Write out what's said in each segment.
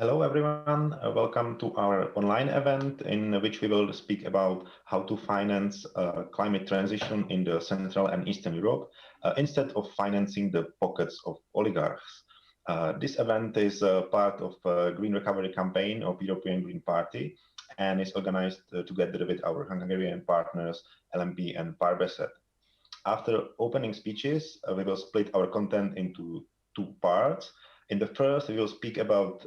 Hello everyone, welcome to our online event in which we will speak about how to finance climate transition in the Central and Eastern Europe instead of financing the pockets of oligarchs. This event is part of a Green Recovery campaign of European Green Party and is organized together with our Hungarian partners LMP and Párbeszéd. After opening speeches, we will split our content into two parts. In the first, we will speak about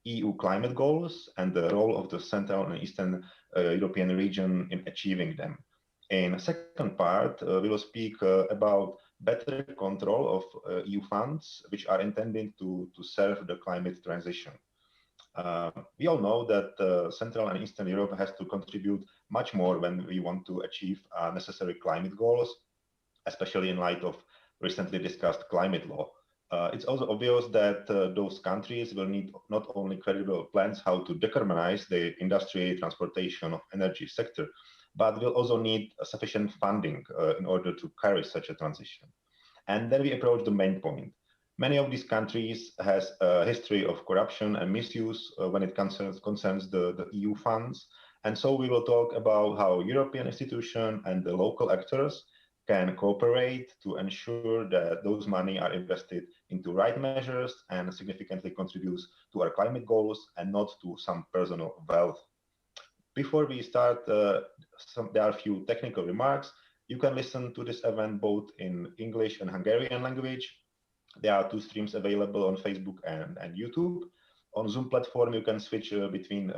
EU climate goals and the role of the Central and Eastern European region in achieving them. In the second part, we will speak about better control of EU funds, which are intended to serve the climate transition. We all know that Central and Eastern Europe has to contribute much more when we want to achieve necessary climate goals, especially in light of recently discussed climate law. It's also obvious that those countries will need not only credible plans how to decarbonize the industry, transportation of energy sector, but will also need sufficient funding in order to carry such a transition. And then we approach the main point. Many of these countries has a history of corruption and misuse when it concerns the EU funds. And so we will talk about how European institutions and the local actors can cooperate to ensure that those money are invested into right measures and significantly contributes to our climate goals and not to some personal wealth. Before we start, there are a few technical remarks. You can listen to this event both in English and Hungarian language. There are two streams available on Facebook and YouTube. On Zoom platform, you can switch between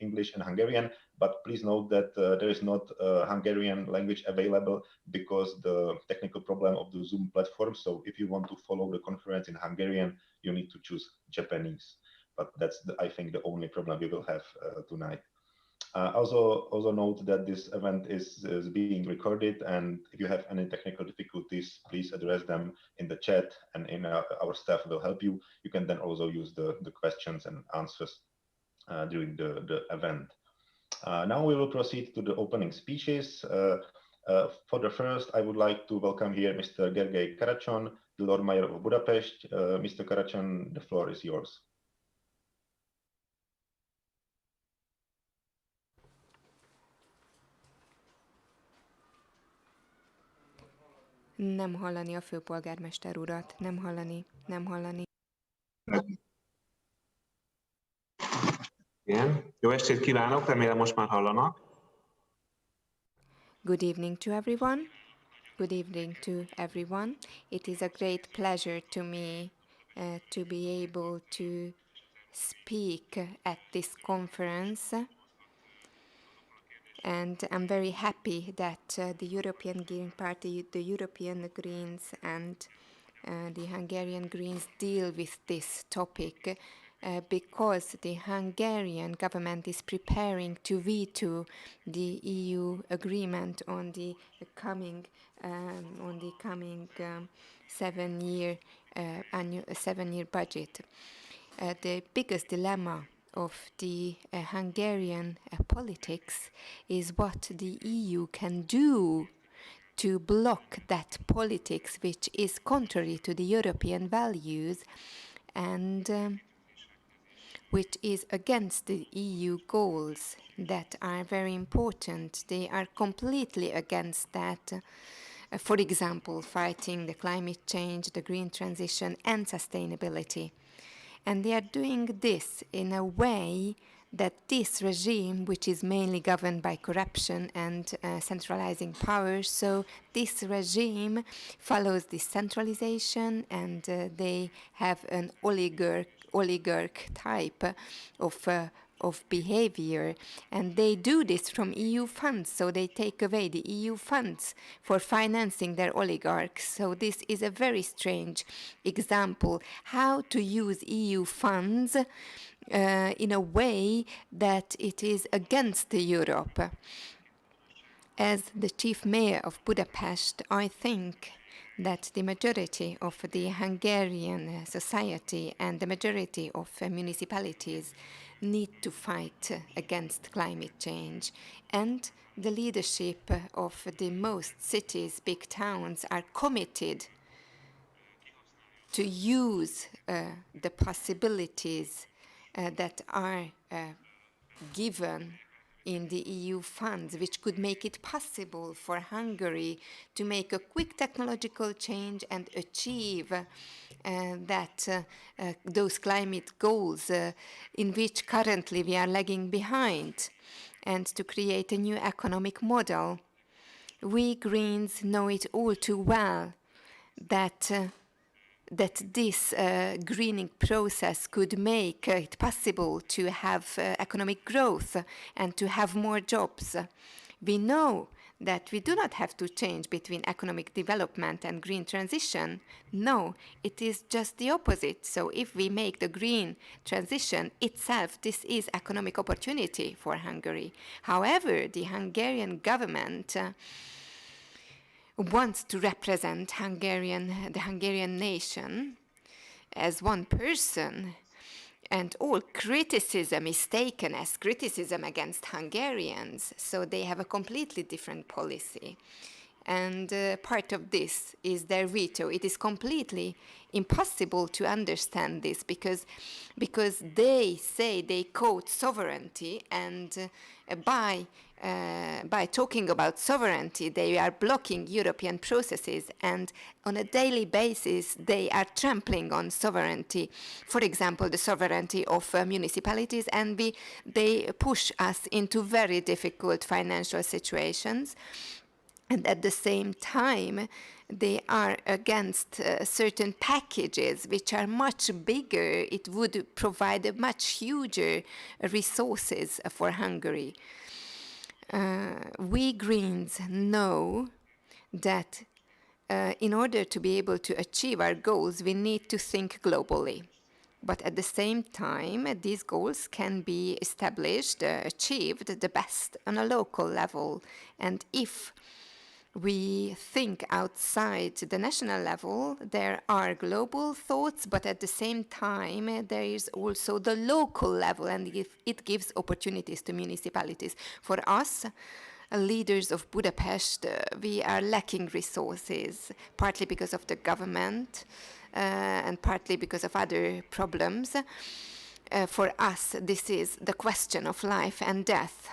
English and Hungarian, but please note that there is not Hungarian language available because the technical problem of the Zoom platform. So if you want to follow the conference in Hungarian, you need to choose Japanese. But that's, I think, the only problem we will have tonight. Also note that this event is being recorded, and if you have any technical difficulties, please address them in the chat, and our staff will help you. You can then also use the questions and answers during the event. Now we will proceed to the opening speeches. For the first, I would like to welcome here Mr. Gergely Karácsony, the Lord Mayor of Budapest. Mr. Karácsony, the floor is yours. Nem hallani a főpolgármester urat, nem hallani, nem hallani. Igen. Jó estét kívánok, remélem most már hallanak. Good evening to everyone. Good evening to everyone. It is a great pleasure to me to be able to speak at this conference. And I'm very happy that the European Green Party, the European Greens and the Hungarian Greens deal with this topic because the Hungarian government is preparing to veto the EU agreement on the coming 7-year budget. The biggest dilemma of the Hungarian politics is what the EU can do to block that politics which is contrary to the European values and which is against the EU goals that are very important. They are completely against that. For example, fighting the climate change, the green transition and sustainability. And they are doing this in a way that this regime, which is mainly governed by corruption and centralizing power, so this regime follows this centralization and they have an oligarch type of behavior, and they do this from EU funds, so they take away the EU funds for financing their oligarchs. So this is a very strange example how to use EU funds in a way that it is against Europe. As the chief mayor of Budapest, I think that the majority of the Hungarian society and the majority of municipalities need to fight against climate change. And the leadership of the most cities, big towns, are committed to use the possibilities that are given in the EU funds, which could make it possible for Hungary to make a quick technological change and achieve those climate goals in which currently we are lagging behind, and to create a new economic model. We Greens know it all too well that this greening process could make it possible to have economic growth and to have more jobs. We know that we do not have to change between economic development and green transition. No, it is just the opposite. So if we make the green transition itself, this is economic opportunity for Hungary. However, the Hungarian government wants to represent the Hungarian nation as one person, and all criticism is taken as criticism against Hungarians, so they have a completely different policy. And part of this is their veto. It is completely impossible to understand this because they say they quote sovereignty, and by talking about sovereignty, they are blocking European processes, and on a daily basis, they are trampling on sovereignty. For example, the sovereignty of municipalities, and they push us into very difficult financial situations. And at the same time, they are against certain packages which are much bigger. It would provide a much huger resources for Hungary. We Greens know that in order to be able to achieve our goals, we need to think globally. But at the same time, these goals can be established, achieved the best on a local level. And if we think outside the national level, there are global thoughts, but at the same time, there is also the local level, and it gives opportunities to municipalities. For us, leaders of Budapest, we are lacking resources, partly because of the government and partly because of other problems. For us, this is the question of life and death.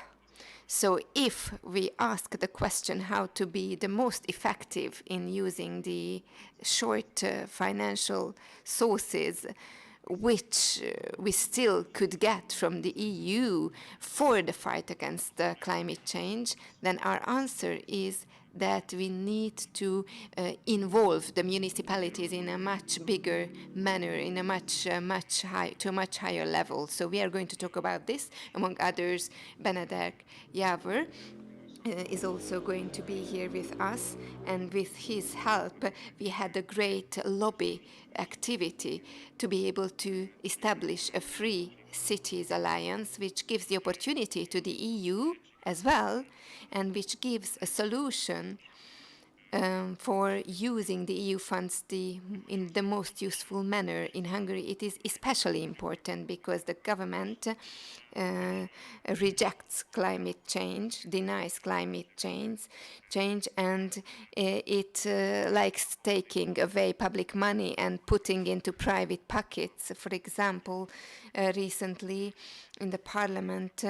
So if we ask the question how to be the most effective in using the short financial sources which we still could get from the EU for the fight against climate change, then our answer is that we need to involve the municipalities in a much bigger manner, in a much higher level. So we are going to talk about this. Among others, Benedek, Jávor is also going to be here with us, and with his help we had a great lobby activity to be able to establish a free cities alliance, which gives the opportunity to the EU as well, and which gives a solution for using the EU funds in the most useful manner. In Hungary, it is especially important because the government rejects climate change, denies climate change, and it likes taking away public money and putting into private pockets. For example, recently in the parliament,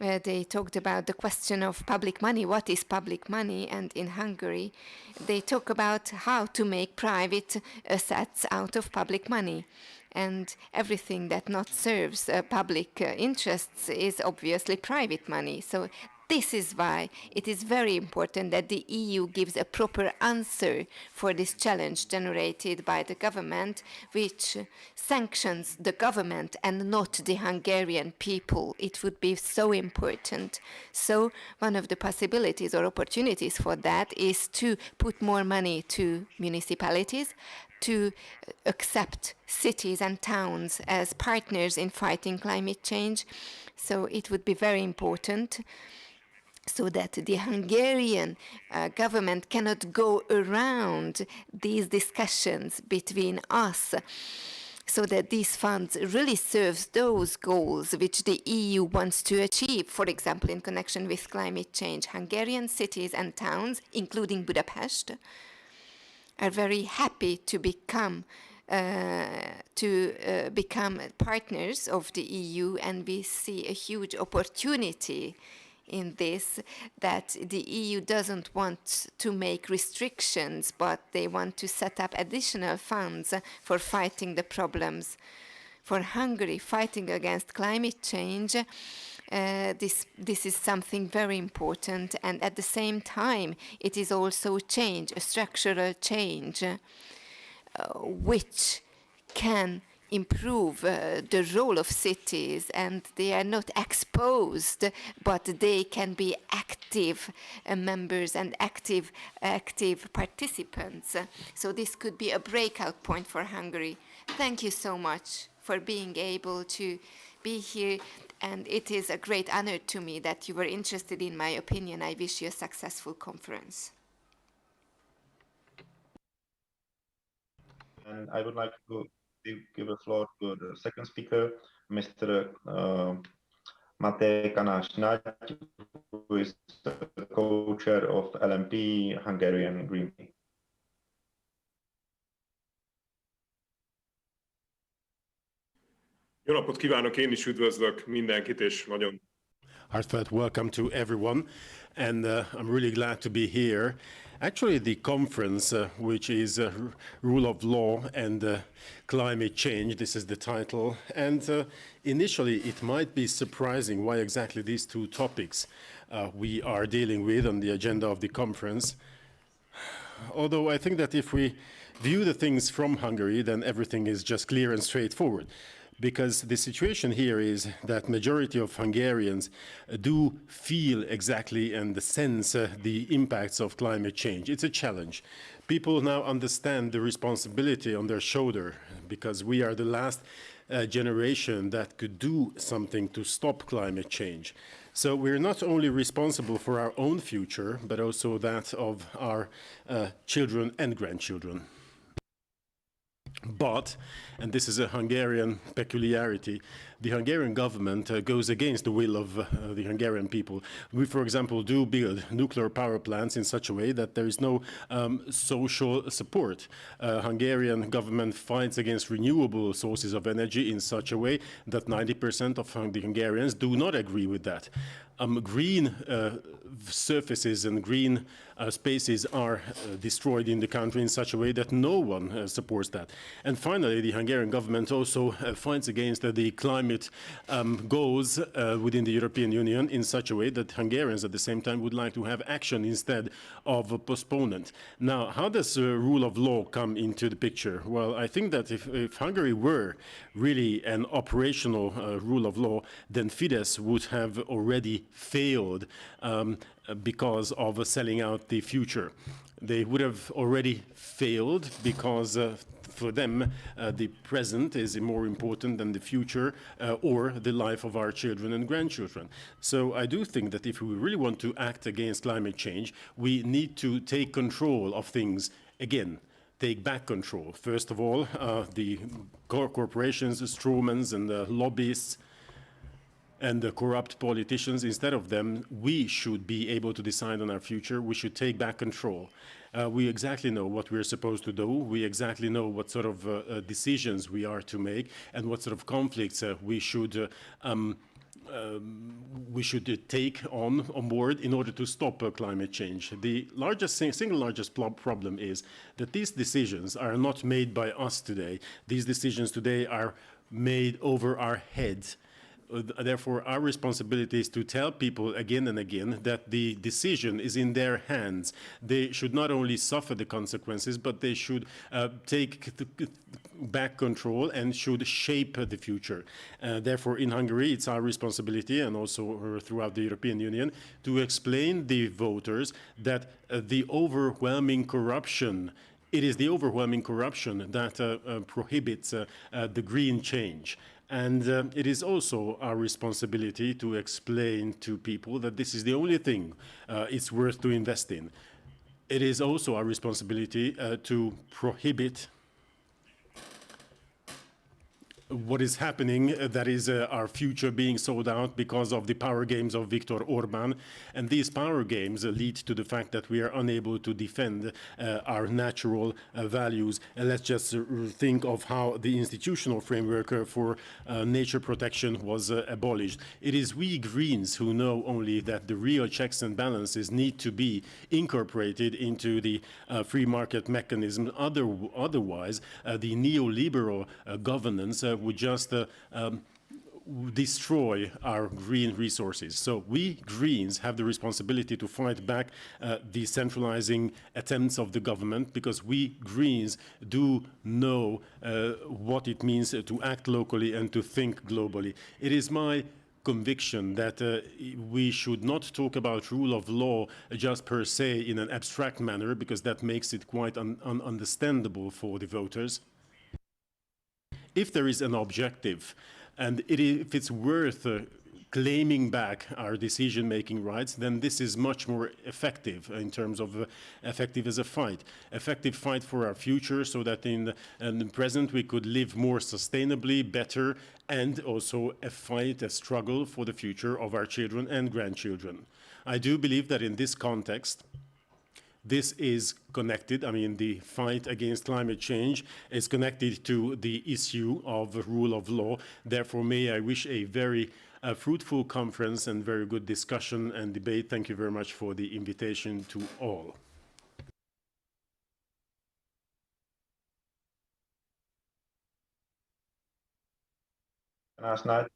they talked about the question of public money. What is public money? And in Hungary, they talk about how to make private assets out of public money. And everything that not serves public interests is obviously private money. So this is why it is very important that the EU gives a proper answer for this challenge generated by the government, which sanctions the government and not the Hungarian people. It would be so important. So one of the possibilities or opportunities for that is to put more money to municipalities, to accept cities and towns as partners in fighting climate change. So it would be very important so that the Hungarian government cannot go around these discussions between us, so that these funds really serve those goals which the EU wants to achieve. For example, in connection with climate change, Hungarian cities and towns, including Budapest, are very happy to become to become partners of the EU, and we see a huge opportunity in this, that the EU doesn't want to make restrictions, but they want to set up additional funds for fighting the problems. For Hungary, fighting against climate change, this is something very important, and at the same time, it is also change, a structural change, which can improve the role of cities, and they are not exposed, but they can be active members and active participants. So this could be a breakout point for Hungary. Thank you so much for being able to be here, and it is a great honor to me that you were interested in my opinion. I wish you a successful conference. And I would like to give the floor to the second speaker, Mr. Matej Kanás-Nagy, who is the co-chair of LMP, Hungarian Green Party. Jó napot kívánok, én is üdvözlök mindenkit, és nagyon Heartfelt welcome to everyone, and I'm really glad to be here. Actually, the conference, which is Rule of Law and Climate Change, this is the title, and initially it might be surprising why exactly these two topics we are dealing with on the agenda of the conference. Although I think that if we view the things from Hungary, then everything is just clear and straightforward. Because the situation here is that majority of Hungarians do feel exactly and sense the impacts of climate change. It's a challenge. People now understand the responsibility on their shoulder, because we are the last generation that could do something to stop climate change. So we're not only responsible for our own future, but also that of our children and grandchildren. But, and this is a Hungarian peculiarity, the Hungarian government goes against the will of the Hungarian people. We, for example, do build nuclear power plants in such a way that there is no social support. Hungarian government fights against renewable sources of energy in such a way that 90% of the Hungarians do not agree with that. Green surfaces and green spaces are destroyed in the country in such a way that no one supports that. And finally, the Hungarian government also fights against the climate goals within the European Union in such a way that Hungarians at the same time would like to have action instead of a postponement. Now, how does rule of law come into the picture? Well, I think that if Hungary were really an operational rule of law, then Fidesz would have already failed because of selling out the future. They would have already failed because for them the present is more important than the future or the life of our children and grandchildren. So I do think that if we really want to act against climate change, we need to take control of things again. Take back control. First of all, the corporations, the strawmans and the lobbyists and the corrupt politicians, instead of them, we should be able to decide on our future. We should take back control. We exactly know what we're supposed to do. We exactly know what sort of decisions we are to make and what sort of conflicts we should take on board in order to stop climate change. The single largest problem is that these decisions are not made by us today. These decisions today are made over our heads. Therefore, our responsibility is to tell people again and again that the decision is in their hands. They should not only suffer the consequences, but they should take back control and should shape the future. Therefore, in Hungary, it's our responsibility, and also throughout the European Union, to explain the voters that the overwhelming corruption, it is the overwhelming corruption that prohibits the green change. And it is also our responsibility to explain to people that this is the only thing it's worth to invest in. It is also our responsibility to prohibit what is happening, that is our future being sold out because of the power games of Viktor Orban. And these power games lead to the fact that we are unable to defend our natural values. And let's just think of how the institutional framework for nature protection was abolished. It is we Greens who know only that the real checks and balances need to be incorporated into the free market mechanism. Otherwise, the neoliberal governance would just destroy our green resources. So we Greens have the responsibility to fight back the centralizing attempts of the government, because we Greens do know what it means to act locally and to think globally. It is my conviction that we should not talk about rule of law just per se in an abstract manner, because that makes it quite ununderstandable for the voters. If there is an objective, and if it's worth claiming back our decision-making rights, then this is much more effective in terms of effective as a fight. Effective fight for our future, so that in the present we could live more sustainably, better, and also a fight, a struggle for the future of our children and grandchildren. I do believe that in this context, this is connected. I mean, the fight against climate change is connected to the issue of the rule of law. Therefore, may I wish a very fruitful conference and very good discussion and debate. Thank you very much for the invitation to all. Last night.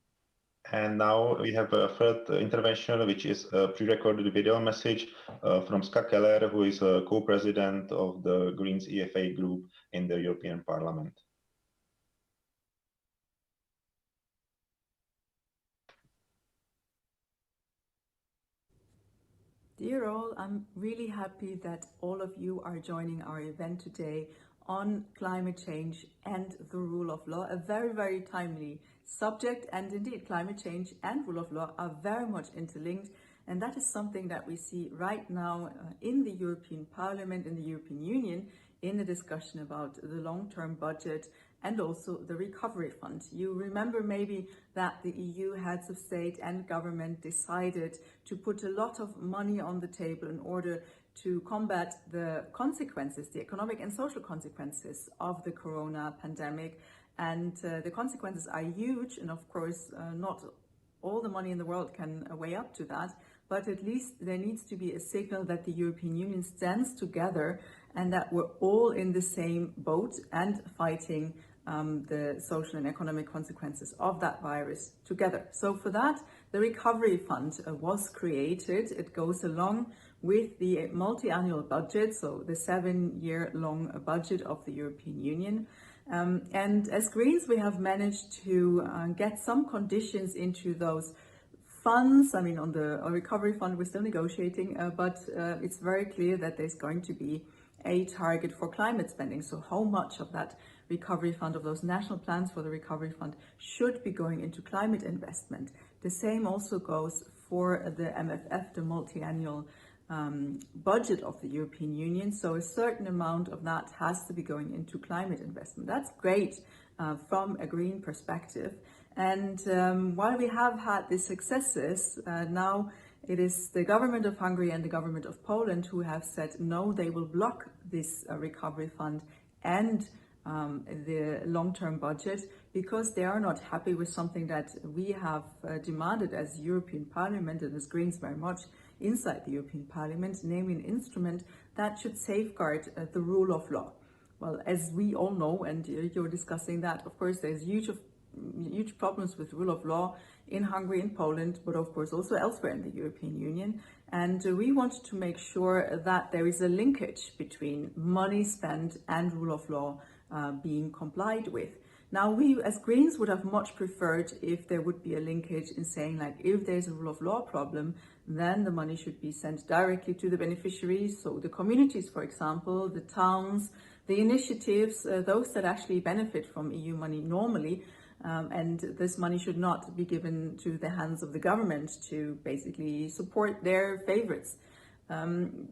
And now we have a third intervention, which is a pre-recorded video message from Ska Keller, who is a co-president of the Greens EFA Group in the European Parliament. Dear all, I'm really happy that all of you are joining our event today on climate change and the rule of law, a very, very timely subject. And indeed, climate change and rule of law are very much interlinked. And that is something that we see right now in the European Parliament, in the European Union, in the discussion about the long-term budget and also the recovery fund. You remember maybe that the EU heads of state and government decided to put a lot of money on the table in order to combat the consequences, the economic and social consequences of the corona pandemic. And the consequences are huge, and of course not all the money in the world can weigh up to that, but at least there needs to be a signal that the European Union stands together and that we're all in the same boat and fighting the social and economic consequences of that virus together. So for that, the Recovery Fund was created. It goes along with the multi-annual budget, so the 7-year-long budget of the European Union. And as Greens, we have managed to get some conditions into those funds. I mean, on the Recovery Fund, we're still negotiating, but it's very clear that there's going to be a target for climate spending. So how much of that Recovery Fund, of those national plans for the Recovery Fund, should be going into climate investment. The same also goes for the MFF, the multi-annual budget of the European Union. So a certain amount of that has to be going into climate investment. That's great from a green perspective. And while we have had these successes, now it is the government of Hungary and the government of Poland who have said no, they will block this recovery fund and the long-term budget, because they are not happy with something that we have demanded as European Parliament and as Greens very much inside the European Parliament, namely an instrument that should safeguard the rule of law. Well, as we all know, and you're discussing that, of course, there's huge problems with rule of law in Hungary and Poland, but of course also elsewhere in the European Union. And we want to make sure that there is a linkage between money spent and rule of law being complied with. Now, we as Greens would have much preferred if there would be a linkage in saying, like, if there's a rule of law problem, then the money should be sent directly to the beneficiaries. So the communities, for example, the towns, the initiatives, those that actually benefit from EU money normally. And this money should not be given to the hands of the government to basically support their favorites.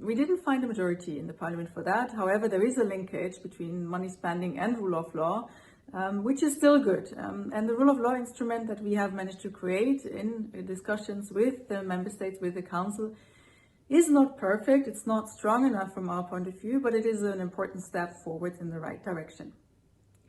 We didn't find a majority in the parliament for that. However, there is a linkage between money spending and rule of law. which is still good. And the rule of law instrument that we have managed to create in discussions with the member states, with the council, is not perfect. It's not strong enough from our point of view, but it is an important step forward in the right direction.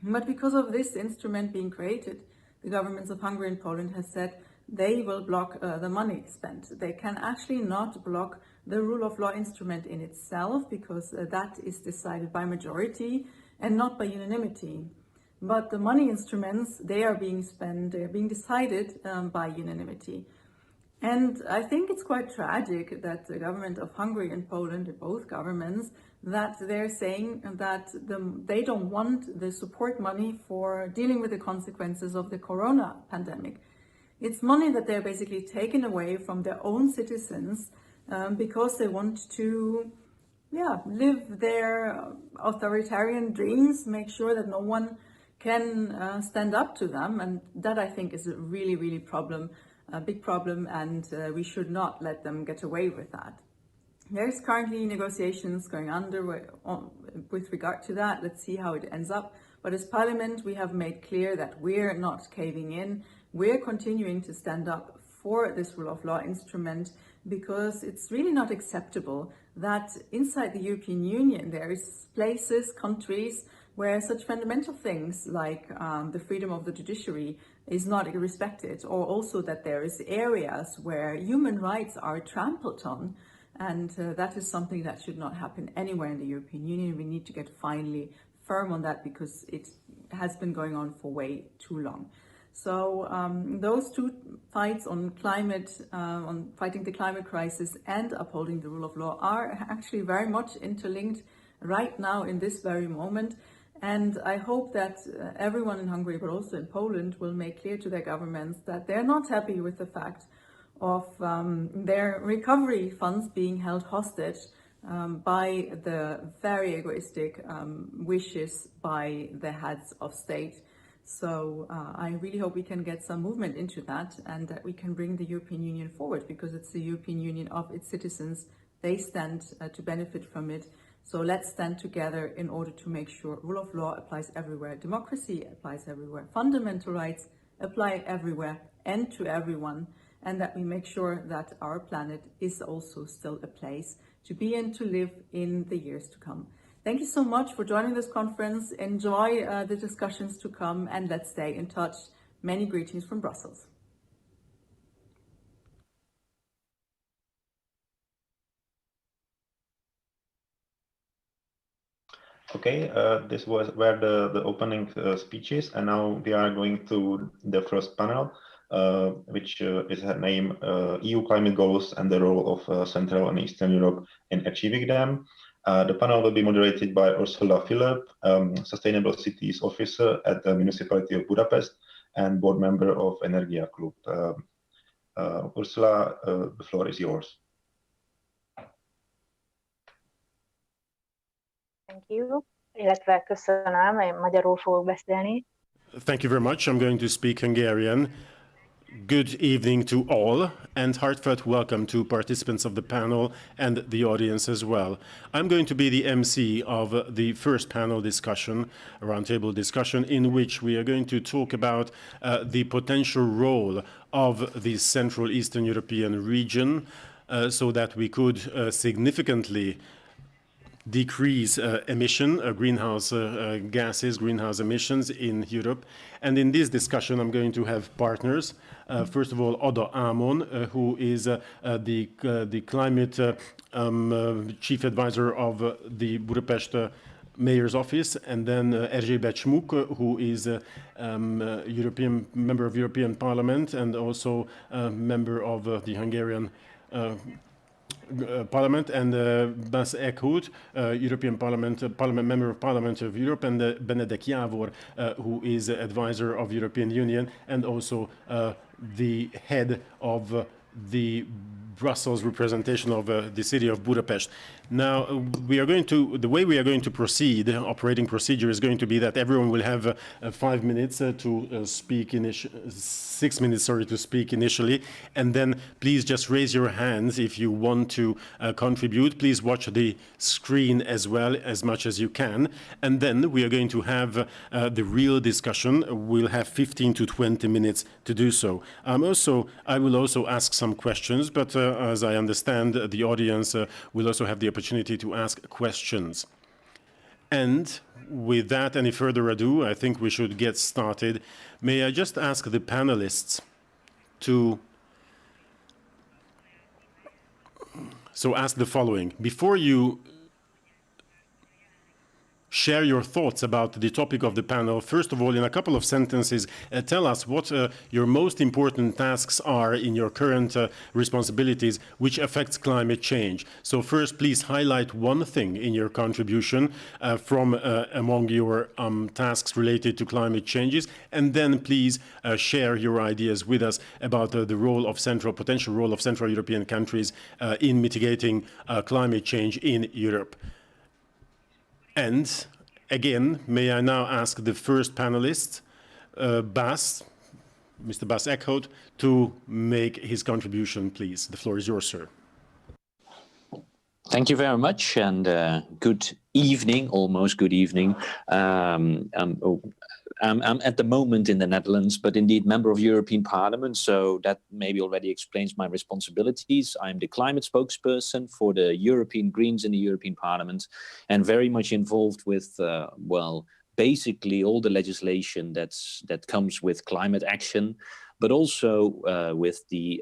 But because of this instrument being created, the governments of Hungary and Poland have said they will block the money spent. They can actually not block the rule of law instrument in itself, because that is decided by majority and not by unanimity. But the money instruments, they are being decided by unanimity. And I think it's quite tragic that the government of Hungary and Poland, both governments, that they're saying that they don't want the support money for dealing with the consequences of the corona pandemic. It's money that they're basically taken away from their own citizens because they want to live their authoritarian dreams, make sure that no one can stand up to them. And that, I think, is a really, really a big problem, and we should not let them get away with that. There's currently negotiations going under with regard to that. Let's see how it ends up. But as Parliament, we have made clear that we're not caving in. We're continuing to stand up for this rule of law instrument, because it's really not acceptable that inside the European Union there is places, countries, where such fundamental things like the freedom of the judiciary is not respected, or also that there is areas where human rights are trampled on. And that is something that should not happen anywhere in the European Union. We need to get finally firm on that, because it has been going on for way too long. So those two fights on climate, on fighting the climate crisis and upholding the rule of law, are actually very much interlinked right now in this very moment. And I hope that everyone in Hungary, but also in Poland, will make clear to their governments that they're not happy with the fact of their recovery funds being held hostage by the very egoistic wishes by the heads of state. So I really hope we can get some movement into that, and that we can bring the European Union forward, because it's the European Union of its citizens. They stand to benefit from it. So let's stand together in order to make sure rule of law applies everywhere, democracy applies everywhere, fundamental rights apply everywhere and to everyone, and that we make sure that our planet is also still a place to be and to live in the years to come. Thank you so much for joining this conference. Enjoy the discussions to come, and let's stay in touch. Many greetings from Brussels. Okay, this were the opening speeches, and now we are going to the first panel, which is her name, EU climate goals and the role of Central and Eastern Europe in achieving them. The panel will be moderated by Ursula Philipp, Sustainable Cities Officer at the Municipality of Budapest and board member of Energia Group. Ursula, the floor is yours. Thank you. Illetve köszönöm, én magyarul fogok beszélni. Thank you very much. I'm going to speak Hungarian. Good evening to all, and heartfelt welcome to participants of the panel and the audience as well. I'm going to be the MC of the first panel discussion, a roundtable discussion, in which we are going to talk about the potential role of the Central Eastern European region so that we could significantly decrease greenhouse gases, greenhouse emissions in Europe. And in this discussion, I'm going to have partners. First of all, Ámon, who is the climate chief advisor of the Budapest mayor's office, and then Erzsébet Schmuck, who is a member of European Parliament and also a member of the Hungarian Parliament, and Eickhout, European Parliament member of Parliament of Europe, and Benedek Jávor, who is advisor of European Union and also the head of the Brussels representation of the city of Budapest. Now, the way we are going to proceed, operating procedure is going to be that everyone will have 5 minutes to speak 6 minutes, to speak initially, and then please just raise your hands if you want to contribute. Please watch the screen as well as much as you can, and then we are going to have the real discussion. We'll have 15 to 20 minutes to do so. I will also ask some questions, but as I understand, the audience will also have the opportunity to ask questions. And without any further ado, I think we should get started. May I just ask the panelists to ask the following. Before you share your thoughts about the topic of the panel, first of all, in a couple of sentences, tell us what your most important tasks are in your current responsibilities which affects climate change. So first, please highlight one thing in your contribution from among your tasks related to climate changes, and then please share your ideas with us about the potential role of Central European countries in mitigating climate change in Europe. And again, may I now ask the first panelist, Mr. Bas Eickhout, to make his contribution, please. The floor is yours, sir. Thank you very much, and good evening, almost good evening. I'm at the moment in the Netherlands, but indeed member of European Parliament, so that maybe already explains my responsibilities. I'm the climate spokesperson for the European Greens in the European Parliament, and very much involved with, basically all the legislation that comes with climate action, but also with the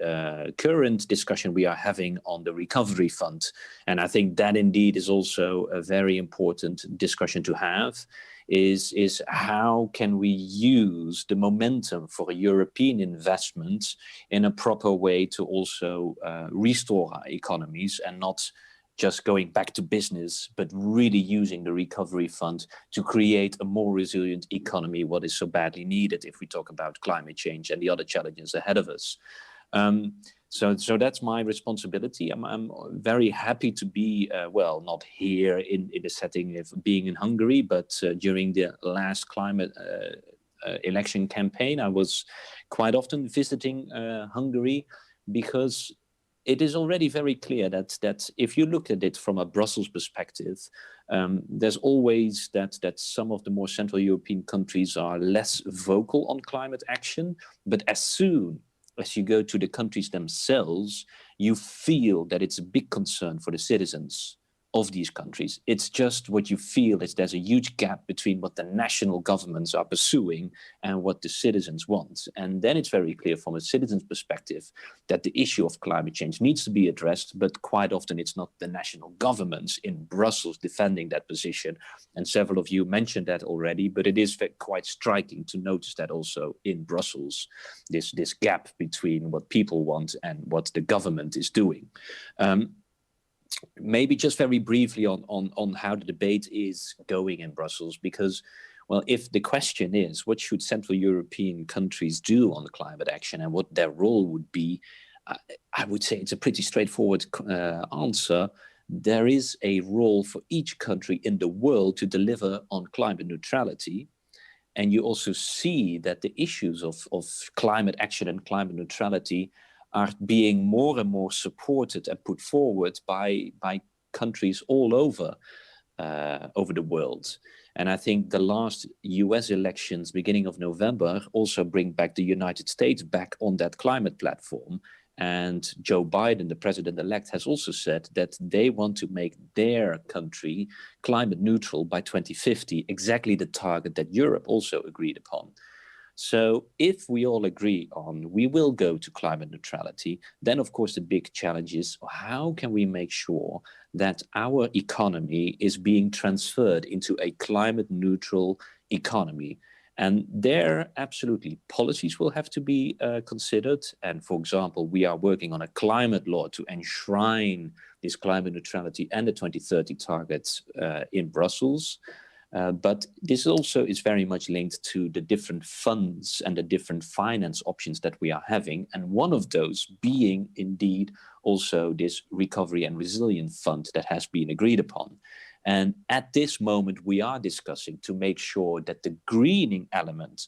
current discussion we are having on the recovery fund. And I think that indeed is also a very important discussion to have, is how can we use the momentum for European investments in a proper way to also restore our economies, and not just going back to business, but really using the recovery fund to create a more resilient economy, what is so badly needed if we talk about climate change and the other challenges ahead of us. So that's my responsibility. I'm very happy to be, not here in the setting of being in Hungary, but during the last climate election campaign, I was quite often visiting Hungary, because it is already very clear that if you look at it from a Brussels perspective, there's always that some of the more Central European countries are less vocal on climate action, but as soon as you go to the countries themselves, you feel that it's a big concern for the citizens of these countries. It's just what you feel is there's a huge gap between what the national governments are pursuing and what the citizens want. And then it's very clear from a citizen's perspective that the issue of climate change needs to be addressed, but quite often it's not the national governments in Brussels defending that position. And several of you mentioned that already, but it is quite striking to notice that also in Brussels, this gap between what people want and what the government is doing. Maybe just very briefly on how the debate is going in Brussels, because, well, if the question is what should Central European countries do on climate action and what their role would be, I would say it's a pretty straightforward answer. There is a role for each country in the world to deliver on climate neutrality. And you also see that the issues of climate action and climate neutrality are being more and more supported and put forward by countries all over the world. And I think the last US elections, beginning of November, also bring back the United States back on that climate platform. And Joe Biden, the president-elect, has also said that they want to make their country climate neutral by 2050, exactly the target that Europe also agreed upon. So if we all agree on we will go to climate neutrality, then of course the big challenge is how can we make sure that our economy is being transferred into a climate neutral economy? And there, absolutely, policies will have to be considered. And for example, we are working on a climate law to enshrine this climate neutrality and the 2030 targets in Brussels. But this also is very much linked to the different funds and the different finance options that we are having. And one of those being indeed also this Recovery and Resilience Fund that has been agreed upon. And at this moment, we are discussing to make sure that the greening element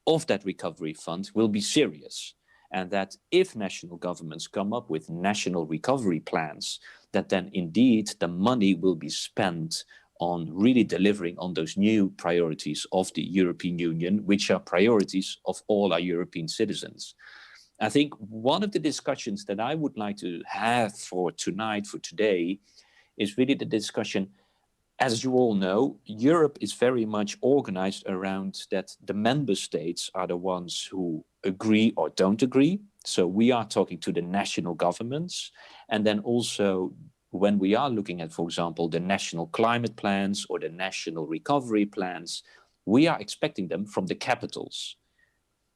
of that recovery fund will be serious. And that if national governments come up with national recovery plans, that then indeed the money will be spent on really delivering on those new priorities of the European Union, which are priorities of all our European citizens. I think one of the discussions that I would like to have for tonight, for today, is really the discussion. As you all know, Europe is very much organized around that the member states are the ones who agree or don't agree. So we are talking to the national governments. And then also when we are looking at, for example, the national climate plans or the national recovery plans, we are expecting them from the capitals.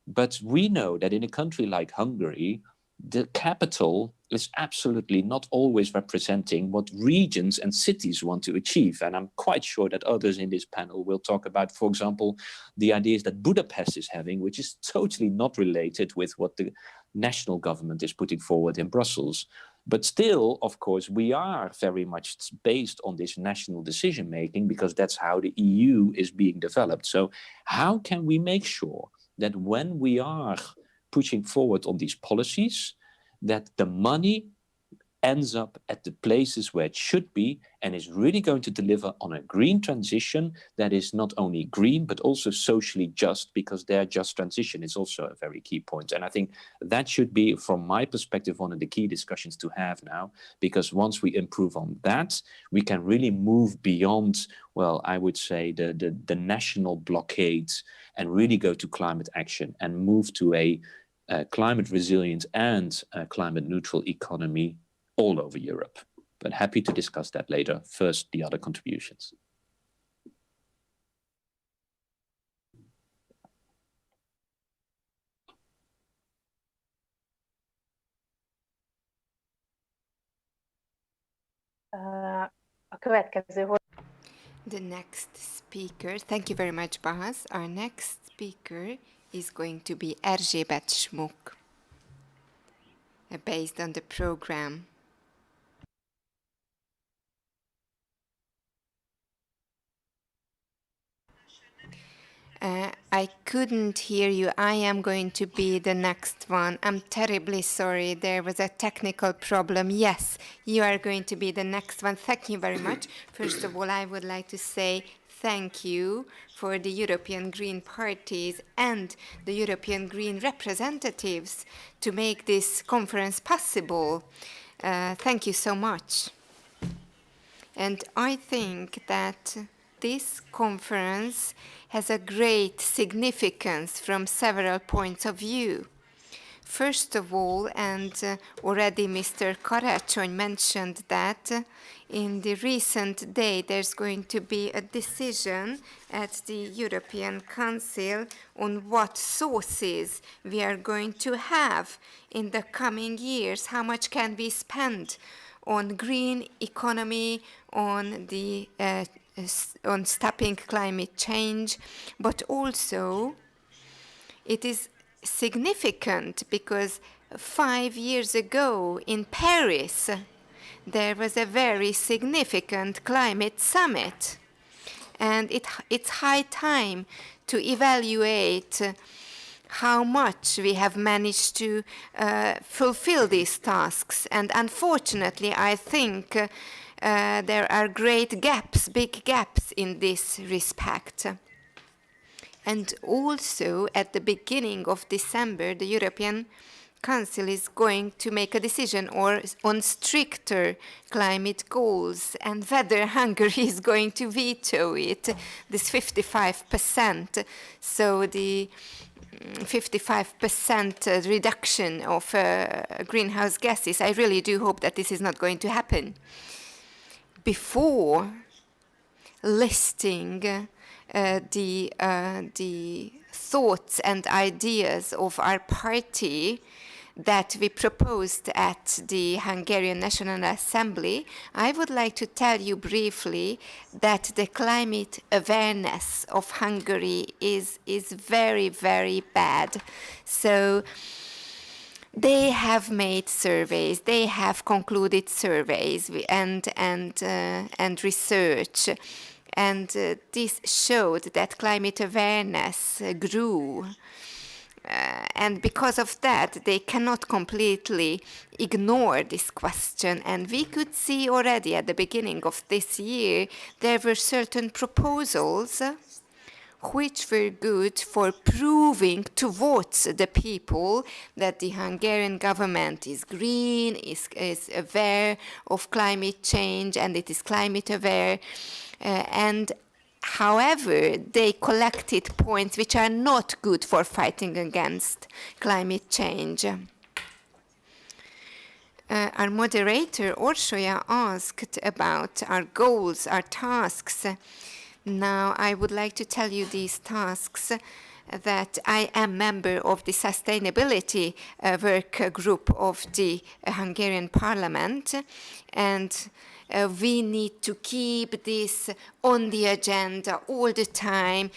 But we know that in a country like Hungary, the capital is absolutely not always representing what regions and cities want to achieve. And I'm quite sure that others in this panel will talk about, for example, the ideas that Budapest is having, which is totally not related with what the national government is putting forward in Brussels. But still, of course, we are very much based on this national decision-making because that's how the EU is being developed. So how can we make sure that when we are pushing forward on these policies, that the money ends up at the places where it should be and is really going to deliver on a green transition that is not only green, but also socially just, because their just transition is also a very key point. And I think that should be, from my perspective, one of the key discussions to have now, because once we improve on that, we can really move beyond, well, I would say the national blockades and really go to climate action and move to a climate resilient and climate neutral economy all over Europe. But happy to discuss that later. First, the other contributions. The next speaker, thank you very much, Bahas. Our next speaker is going to be Erzsébet Schmuck, based on the program. I couldn't hear you. I am going to be the next one. I'm terribly sorry. There was a technical problem. Yes, you are going to be the next one. Thank you very much. First of all, I would like to say thank you for the European Green parties and the European Green representatives to make this conference possible. Thank you so much. And I think that this conference has a great significance from several points of view. First of all, and already Mr. Karácsony mentioned that, in the recent day there's going to be a decision at the European Council on what sources we are going to have in the coming years, how much can be spent on green economy, on the on stopping climate change, but also it is significant because 5 years ago in Paris there was a very significant climate summit, and it's high time to evaluate how much we have managed to fulfill these tasks. And unfortunately, I think there are great gaps, big gaps in this respect. And also, at the beginning of December, the European Council is going to make a decision on stricter climate goals, and whether Hungary is going to veto it, this 55%. So the 55% reduction of greenhouse gases. I really do hope that this is not going to happen. Before listing the thoughts and ideas of our party, that we proposed at the Hungarian National Assembly, I would like to tell you briefly that the climate awareness of Hungary is very, very bad. So they have made surveys, they have concluded surveys and research. And this showed that climate awareness grew. And because of that, they cannot completely ignore this question. And we could see already at the beginning of this year, there were certain proposals which were good for proving towards the people that the Hungarian government is green, is aware of climate change, and it is climate aware. And however, they collected points which are not good for fighting against climate change. Our moderator, Orsolya, asked about our goals, our tasks. Now, I would like to tell you these tasks that I am member of the sustainability work group of the Hungarian Parliament, and we need to keep this on the agenda all the time,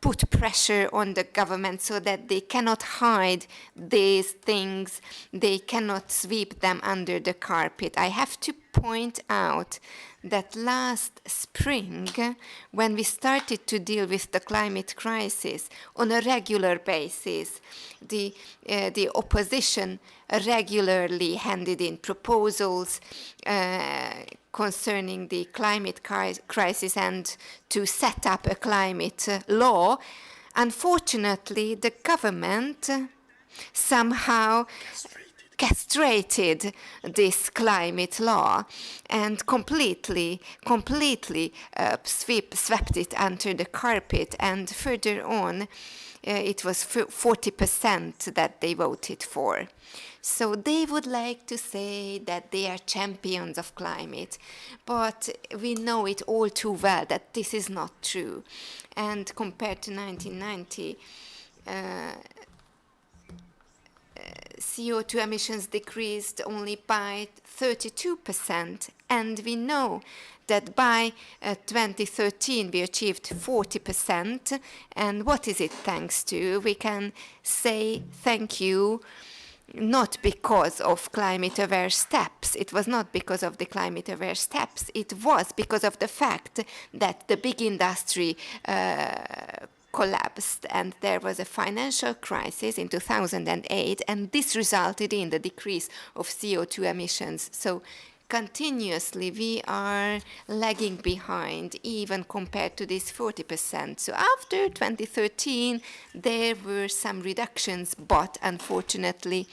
put pressure on the government so that they cannot hide these things, they cannot sweep them under the carpet. I have to point out that last spring, when we started to deal with the climate crisis on a regular basis, the opposition regularly handed in proposals concerning the climate crisis and to set up a climate law. Unfortunately, the government somehow castrated this climate law and completely swept it under the carpet, and further on it was 40% that they voted for. So they would like to say that they are champions of climate, but we know it all too well that this is not true. And compared to 1990, CO2 emissions decreased only by 32%, and we know that by 2013 we achieved 40%. And what is it thanks to? We can say thank you not because of climate-aware steps. It was not because of the climate-aware steps. It was because of the fact that the big industry collapsed, and there was a financial crisis in 2008, and this resulted in the decrease of CO2 emissions. So continuously we are lagging behind, even compared to this 40%. So after 2013 there were some reductions, but unfortunately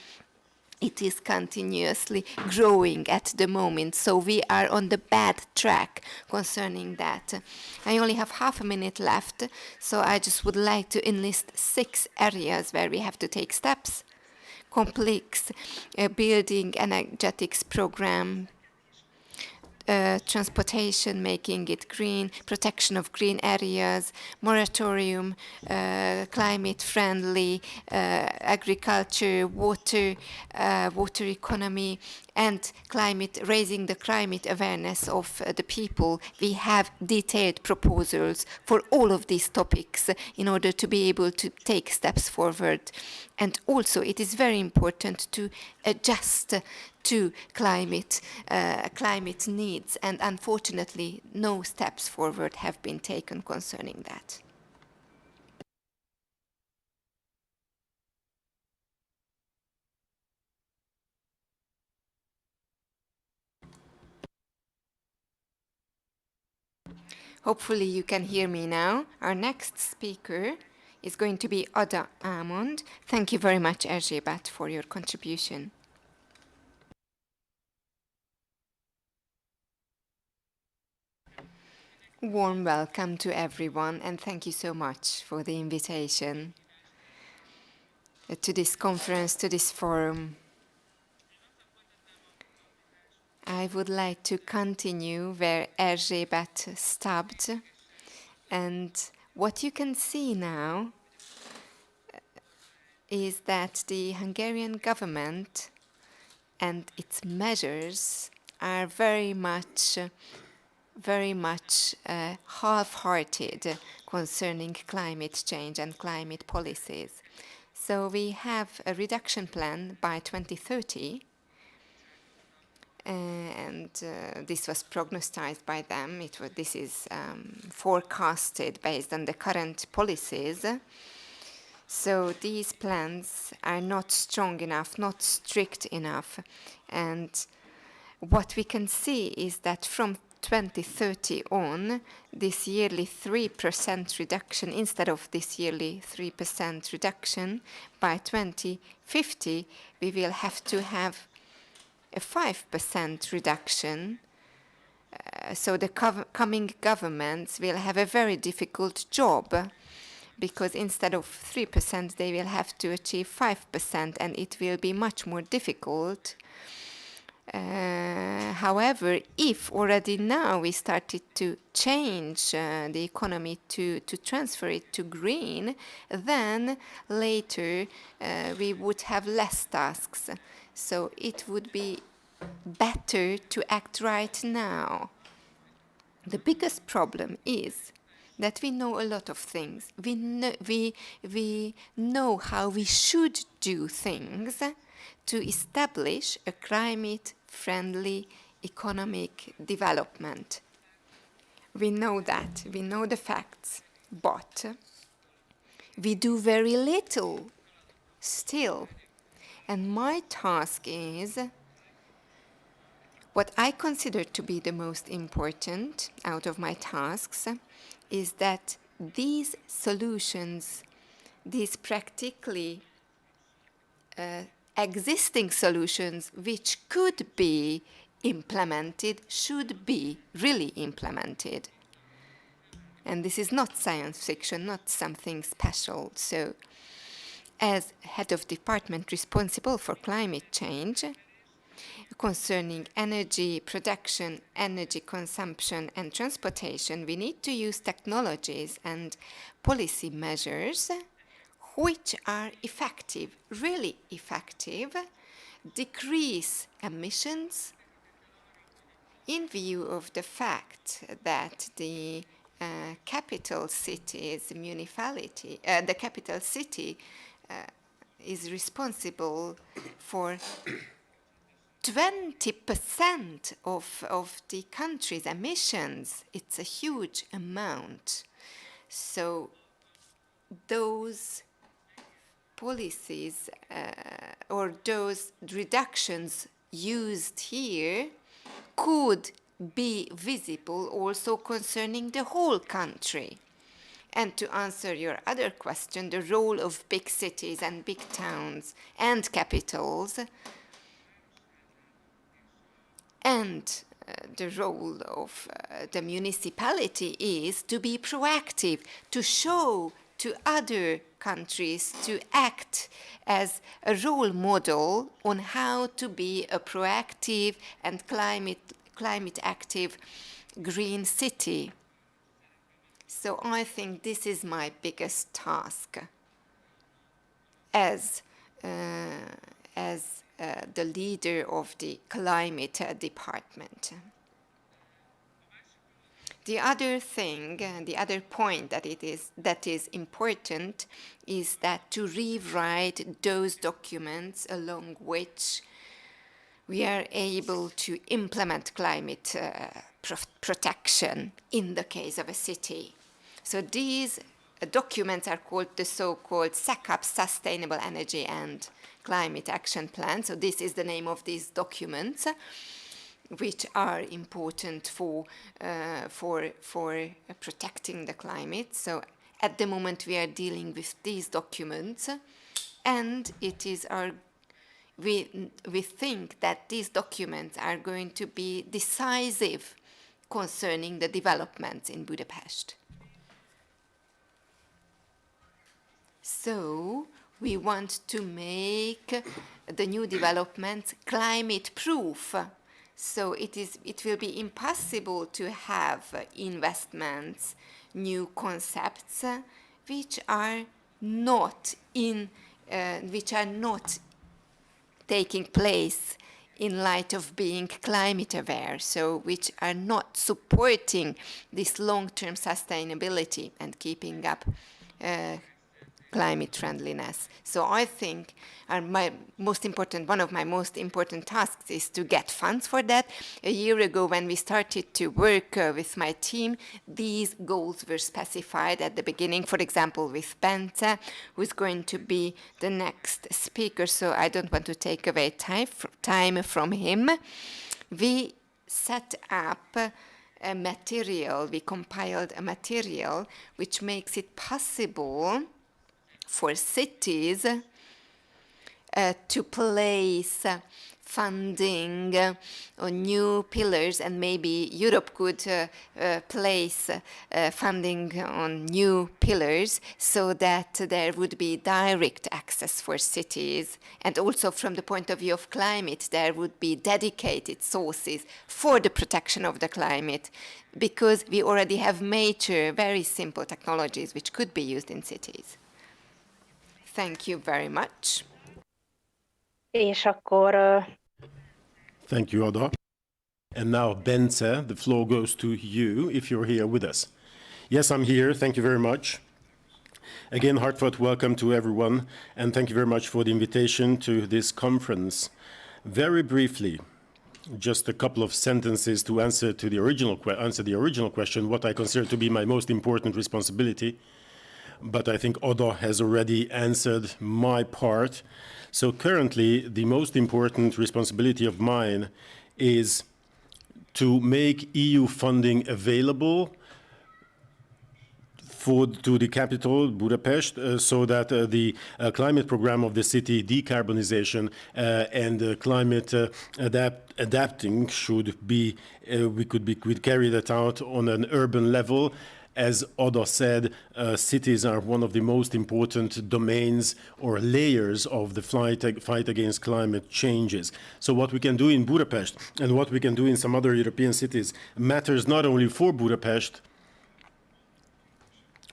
it is continuously growing at the moment, so we are on the bad track concerning that. I only have half a minute left, so I just would like to enlist 6 areas where we have to take steps. Complex building energetics program, transportation, making it green, protection of green areas, moratorium, climate-friendly agriculture, water economy, and raising the climate awareness of the people. We have detailed proposals for all of these topics in order to be able to take steps forward. And also, it is very important to adjust to climate needs, and unfortunately no steps forward have been taken concerning that. Hopefully you can hear me now. Our next speaker is going to be Ámon. Thank you very much, Erzsébet, for your contribution. Warm welcome to everyone, and thank you so much for the invitation to this conference, to this forum. I would like to continue where Erzsébet stopped, and what you can see now is that the Hungarian government and its measures are very much half-hearted concerning climate change and climate policies. So we have a reduction plan by 2030, and this was prognosticized by them. This is forecasted based on the current policies. So these plans are not strong enough, not strict enough. And what we can see is that from 2030 on, this yearly 3% reduction, instead of this yearly 3% reduction, by 2050, we will have to have a 5% reduction. So the coming governments will have a very difficult job, because instead of 3%, they will have to achieve 5%, and it will be much more difficult. However, if already now we started to change the economy to transfer it to green, then later we would have less tasks. So it would be better to act right now. The biggest problem is that we know a lot of things. We know how we should do things to establish a climate-friendly economic development. We know that, we know the facts, but we do very little still. And my task is, what I consider to be the most important out of my tasks, is that these solutions, these practically existing solutions which could be implemented, should be really implemented. And this is not science fiction, not something special. So, as head of department responsible for climate change, concerning energy production, energy consumption, and transportation, we need to use technologies and policy measures which are effective, really effective, decrease emissions in view of the fact that the capital city's municipality, the capital city is responsible for 20% of the country's emissions. It's a huge amount. So those policies or those reductions used here could be visible also concerning the whole country. And to answer your other question, the role of big cities and big towns and capitals, and the role of the municipality is to be proactive, to show to other countries to act as a role model on how to be a proactive and climate active green city. So I think this is my biggest task as the leader of the climate department. The other thing, the other point that is important is that to rewrite those documents along which we are able to implement climate protection in the case of a city. So these documents are called the so-called SACAP, Sustainable Energy and Climate Action Plan. So this is the name of these documents, which are important for protecting the climate. So at the moment we are dealing with these documents, and it is we think that these documents are going to be decisive concerning the developments in Budapest. So we want to make the new developments climate-proof. So it will be impossible to have investments, new concepts, which are not in which are not taking place in light of being climate aware, so which are not supporting this long-term sustainability and keeping up climate friendliness. So I think one of my most important tasks is to get funds for that. A year ago, when we started to work with my team, these goals were specified at the beginning, for example, with Bence, who's going to be the next speaker, so I don't want to take away time from him. We set up a material, we compiled a material which makes it possible for cities to place funding on new pillars, and maybe Europe could place funding on new pillars so that there would be direct access for cities. And also from the point of view of climate, there would be dedicated sources for the protection of the climate, because we already have major, very simple technologies which could be used in cities. Thank you very much. És akkor... Thank you, Oda. And now, Bence, the floor goes to you if you're here with us. Yes, I'm here. Thank you very much. Again, heartfelt welcome to everyone, and thank you very much for the invitation to this conference. Very briefly, just a couple of sentences to answer the original question, what I consider to be my most important responsibility. But I think Oda has already answered my part. So currently, the most important responsibility of mine is to make EU funding available to the capital, Budapest, so that the climate program of the city, decarbonization and climate adapting should be, we could carry that out on an urban level. As Oda said, cities are one of the most important domains or layers of the fight against climate changes. So what we can do in Budapest and what we can do in some other European cities matters not only for Budapest,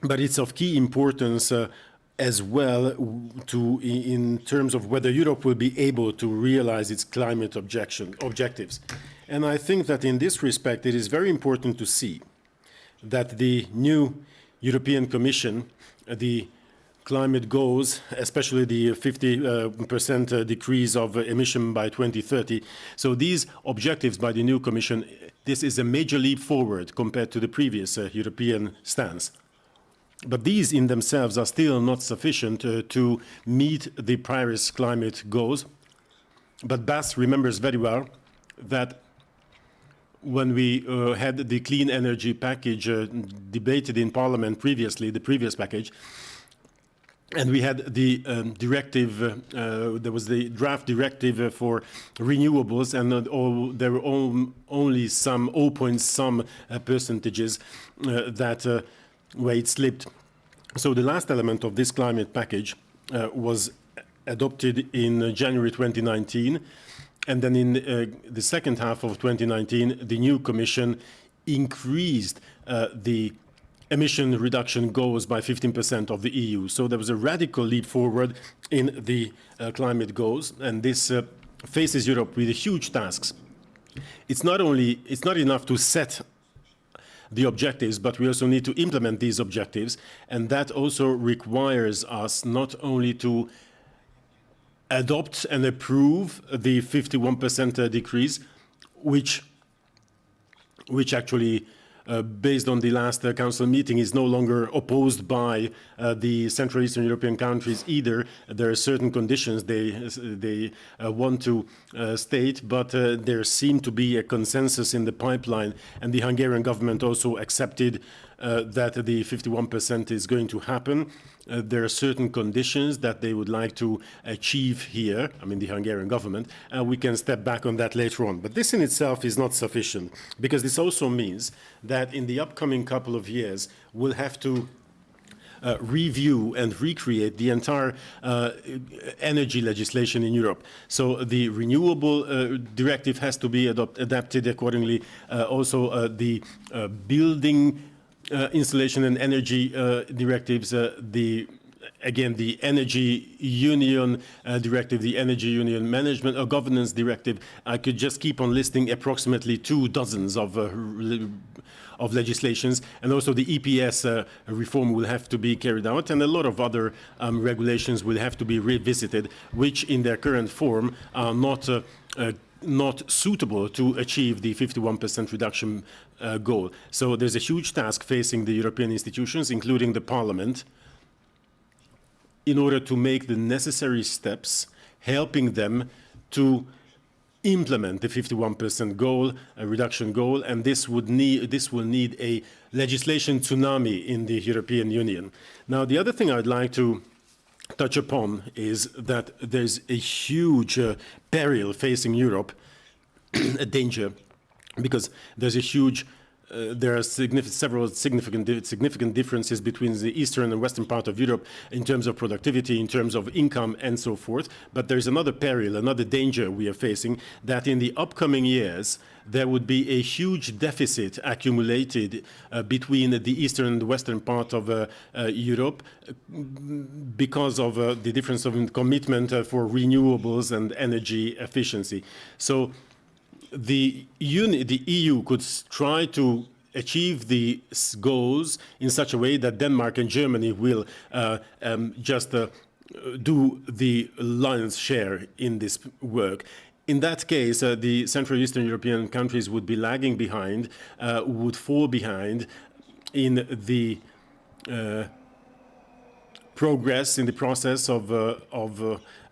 but it's of key importance as well in terms of whether Europe will be able to realize its climate objectives. And I think that in this respect, it is very important to see that the new European Commission, the climate goals, especially the 50% decrease of emission by 2030. So these objectives by the new Commission, this is a major leap forward compared to the previous European stance. But these in themselves are still not sufficient to meet the Paris climate goals. But Bas remembers very well that when we had the clean energy package debated in Parliament previously, the previous package, and we had the directive, there was the draft directive for renewables, and there were only some 0.some percentages that where it slipped. So the last element of this climate package was adopted in January 2019. And then in the second half of 2019, the new Commission increased the emission reduction goals by 15% of the EU. So there was a radical leap forward in the climate goals, and this faces Europe with huge tasks. It's not enough to set the objectives, but we also need to implement these objectives, and that also requires us not only to adopt and approve the 51% decrease, which actually, based on the last council meeting, is no longer opposed by the Central Eastern European countries either. There are certain conditions they want to state, but there seemed to be a consensus in the pipeline, and the Hungarian government also accepted that the 51% is going to happen. There are certain conditions that they would like to achieve here, I mean the Hungarian government, and we can step back on that later on. But this in itself is not sufficient, because this also means that in the upcoming couple of years, we'll have to review and recreate the entire energy legislation in Europe. So the renewable directive has to be adapted accordingly. Also the building installation and energy directives, the again, the Energy Union Directive, the Energy Union Management or Governance Directive. I could just keep on listing approximately 2 dozens of legislations, and also the EPS reform will have to be carried out, and a lot of other regulations will have to be revisited, which in their current form are not suitable to achieve the 51% reduction goal. So there's a huge task facing the European institutions, including the Parliament, in order to make the necessary steps, helping them to implement the 51% goal, a reduction goal, and this will need a legislation tsunami in the European Union. Now, the other thing I'd like to touch upon is that there's a huge peril facing Europe, a danger, because there's a huge there are several significant differences between the eastern and western part of Europe in terms of productivity, in terms of income, and so forth. But there is another peril, another danger we are facing, that in the upcoming years there would be a huge deficit accumulated between the eastern and the western part of Europe because of the difference of commitment for renewables and energy efficiency. So the EU could try to achieve the goals in such a way that Denmark and Germany will just do the lion's share in this work. In that case, the Central Eastern European countries would be lagging behind, would fall behind in the progress in the process of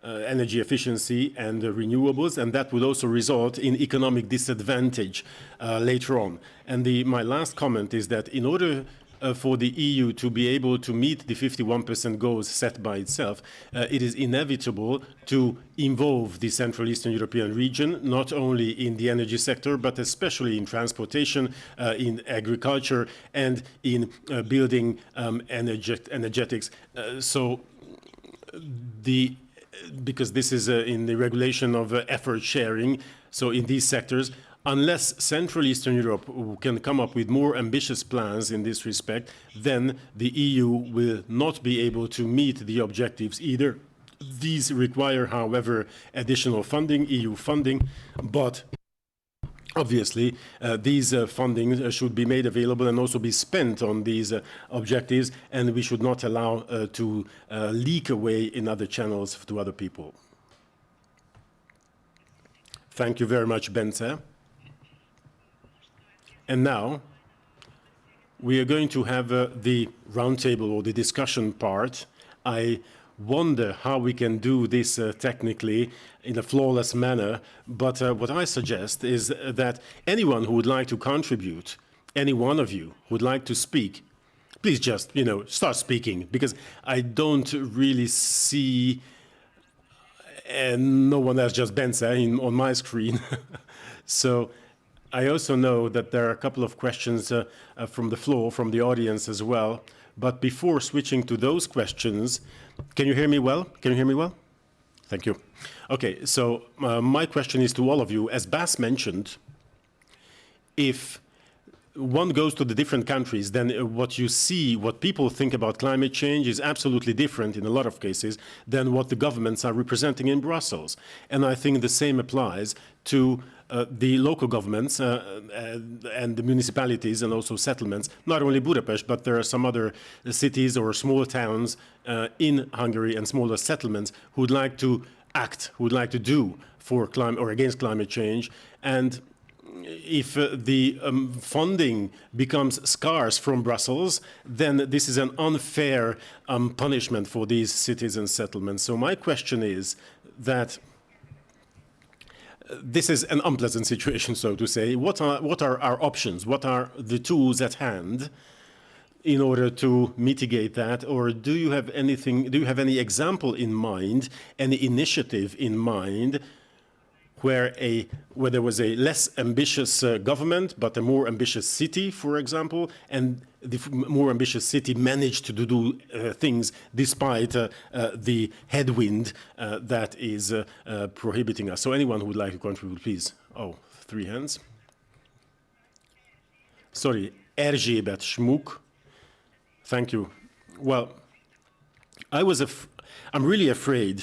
energy efficiency and renewables, and that would also result in economic disadvantage later on. And my last comment is that in order for the EU to be able to meet the 51% goals set by itself, it is inevitable to involve the Central Eastern European region, not only in the energy sector, but especially in transportation, in agriculture, and in building energetics. Because this is in the regulation of effort sharing, so in these sectors, unless Central Eastern Europe can come up with more ambitious plans in this respect, then the EU will not be able to meet the objectives either. These require, however, additional funding, EU funding, but obviously, these funding should be made available and also be spent on these objectives, and we should not allow to leak away in other channels to other people. Thank you very much, Bence. And now, we are going to have the roundtable or the discussion part. I wonder how we can do this technically in a flawless manner, but what I suggest is that anyone who would like to contribute, any one of you who would like to speak, please just, start speaking, because I don't really see no one else, just Bence on my screen. So I also know that there are a couple of questions from the floor, from the audience as well. But before switching to those questions, can you hear me well? Can you hear me well? Thank you. Okay, so my question is to all of you. As Bas mentioned, if one goes to the different countries, then what you see, what people think about climate change is absolutely different in a lot of cases than what the governments are representing in Brussels. And I think the same applies to the local governments and the municipalities and also settlements, not only Budapest, but there are some other cities or small towns in Hungary and smaller settlements who would like to act, who would like to do for climate or against climate change. And if the funding becomes scarce from Brussels, then this is an unfair punishment for these cities and settlements. So my question is that this is an unpleasant situation, so to say. What are our options? What are the tools at hand in order to mitigate that? Or do you have anything? Do you have any example in mind, any initiative in mind, where there was a less ambitious government but a more ambitious city, for example, and the more ambitious city managed to do things despite the headwind that is prohibiting us? So anyone who would like to contribute, please. Oh, 3 hands. Sorry, Erzsébet, Schmuck. Thank you. Well, I'm really afraid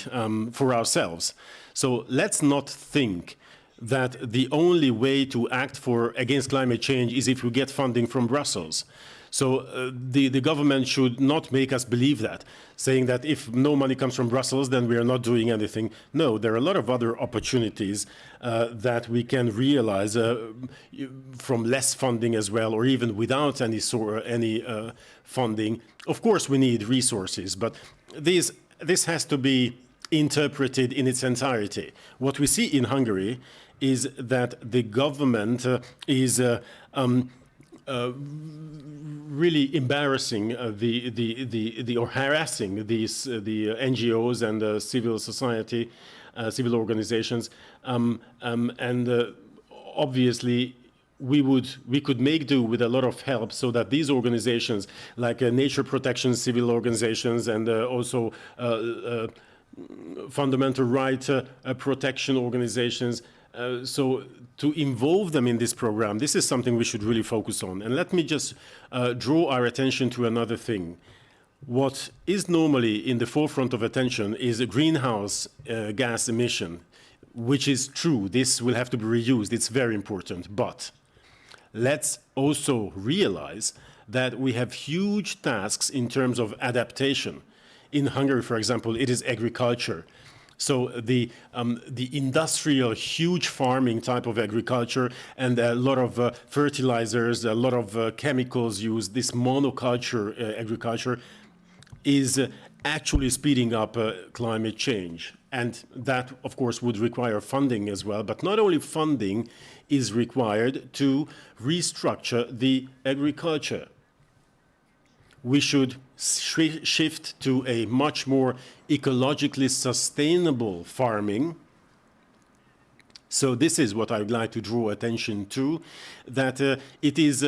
for ourselves. So let's not think that the only way to act against climate change is if we get funding from Brussels. So the government should not make us believe that, saying that if no money comes from Brussels, then we are not doing anything. No, there are a lot of other opportunities that we can realize from less funding as well, or even without any funding. Of course, we need resources, but this has to be interpreted in its entirety. What we see in Hungary is that the government is really embarrassing or harassing the NGOs and civil society, civil organizations, and obviously we could make do with a lot of help so that these organizations, like nature protection civil organizations and also fundamental right protection organizations, so to involve them in this program, this is something we should really focus on. And let me just draw our attention to another thing. What is normally in the forefront of attention is a greenhouse gas emission, which is true. This will have to be reused. It's very important. But let's also realize that we have huge tasks in terms of adaptation. In Hungary, for example, it is agriculture. So the industrial, huge farming type of agriculture and a lot of fertilizers, a lot of chemicals used, this monoculture agriculture is actually speeding up climate change. And that, of course, would require funding as well. But not only funding is required to restructure the agriculture. We should shift to a much more ecologically sustainable farming. So this is what I would like to draw attention to, that it is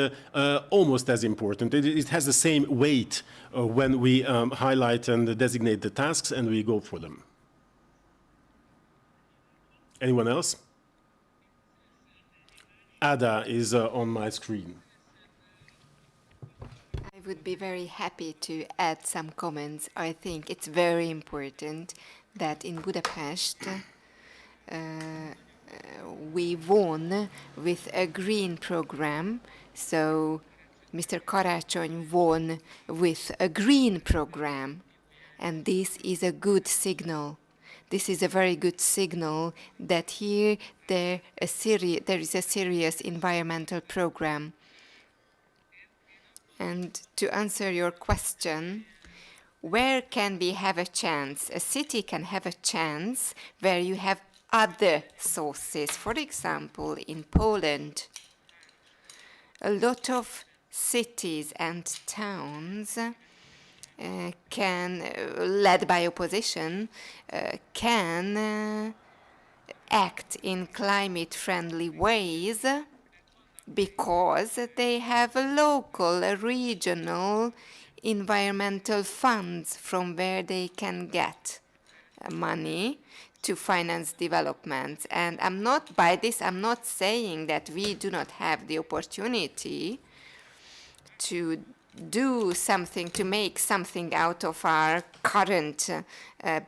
almost as important. It has the same weight when we highlight and designate the tasks and we go for them. Anyone else? Ada is on my screen. I would be very happy to add some comments. I think it's very important that in Budapest we won with a green program. So Mr. Karácsony won with a green program, and this is a good signal. This is a very good signal that here there is a serious environmental program. And to answer your question, where can we have a chance? A city can have a chance where you have other sources. For example, in Poland, a lot of cities and towns led by opposition, can act in climate-friendly ways because they have a local, regional environmental funds from where they can get money to finance development. And by this I'm not saying that we do not have the opportunity to do something, to make something out of our current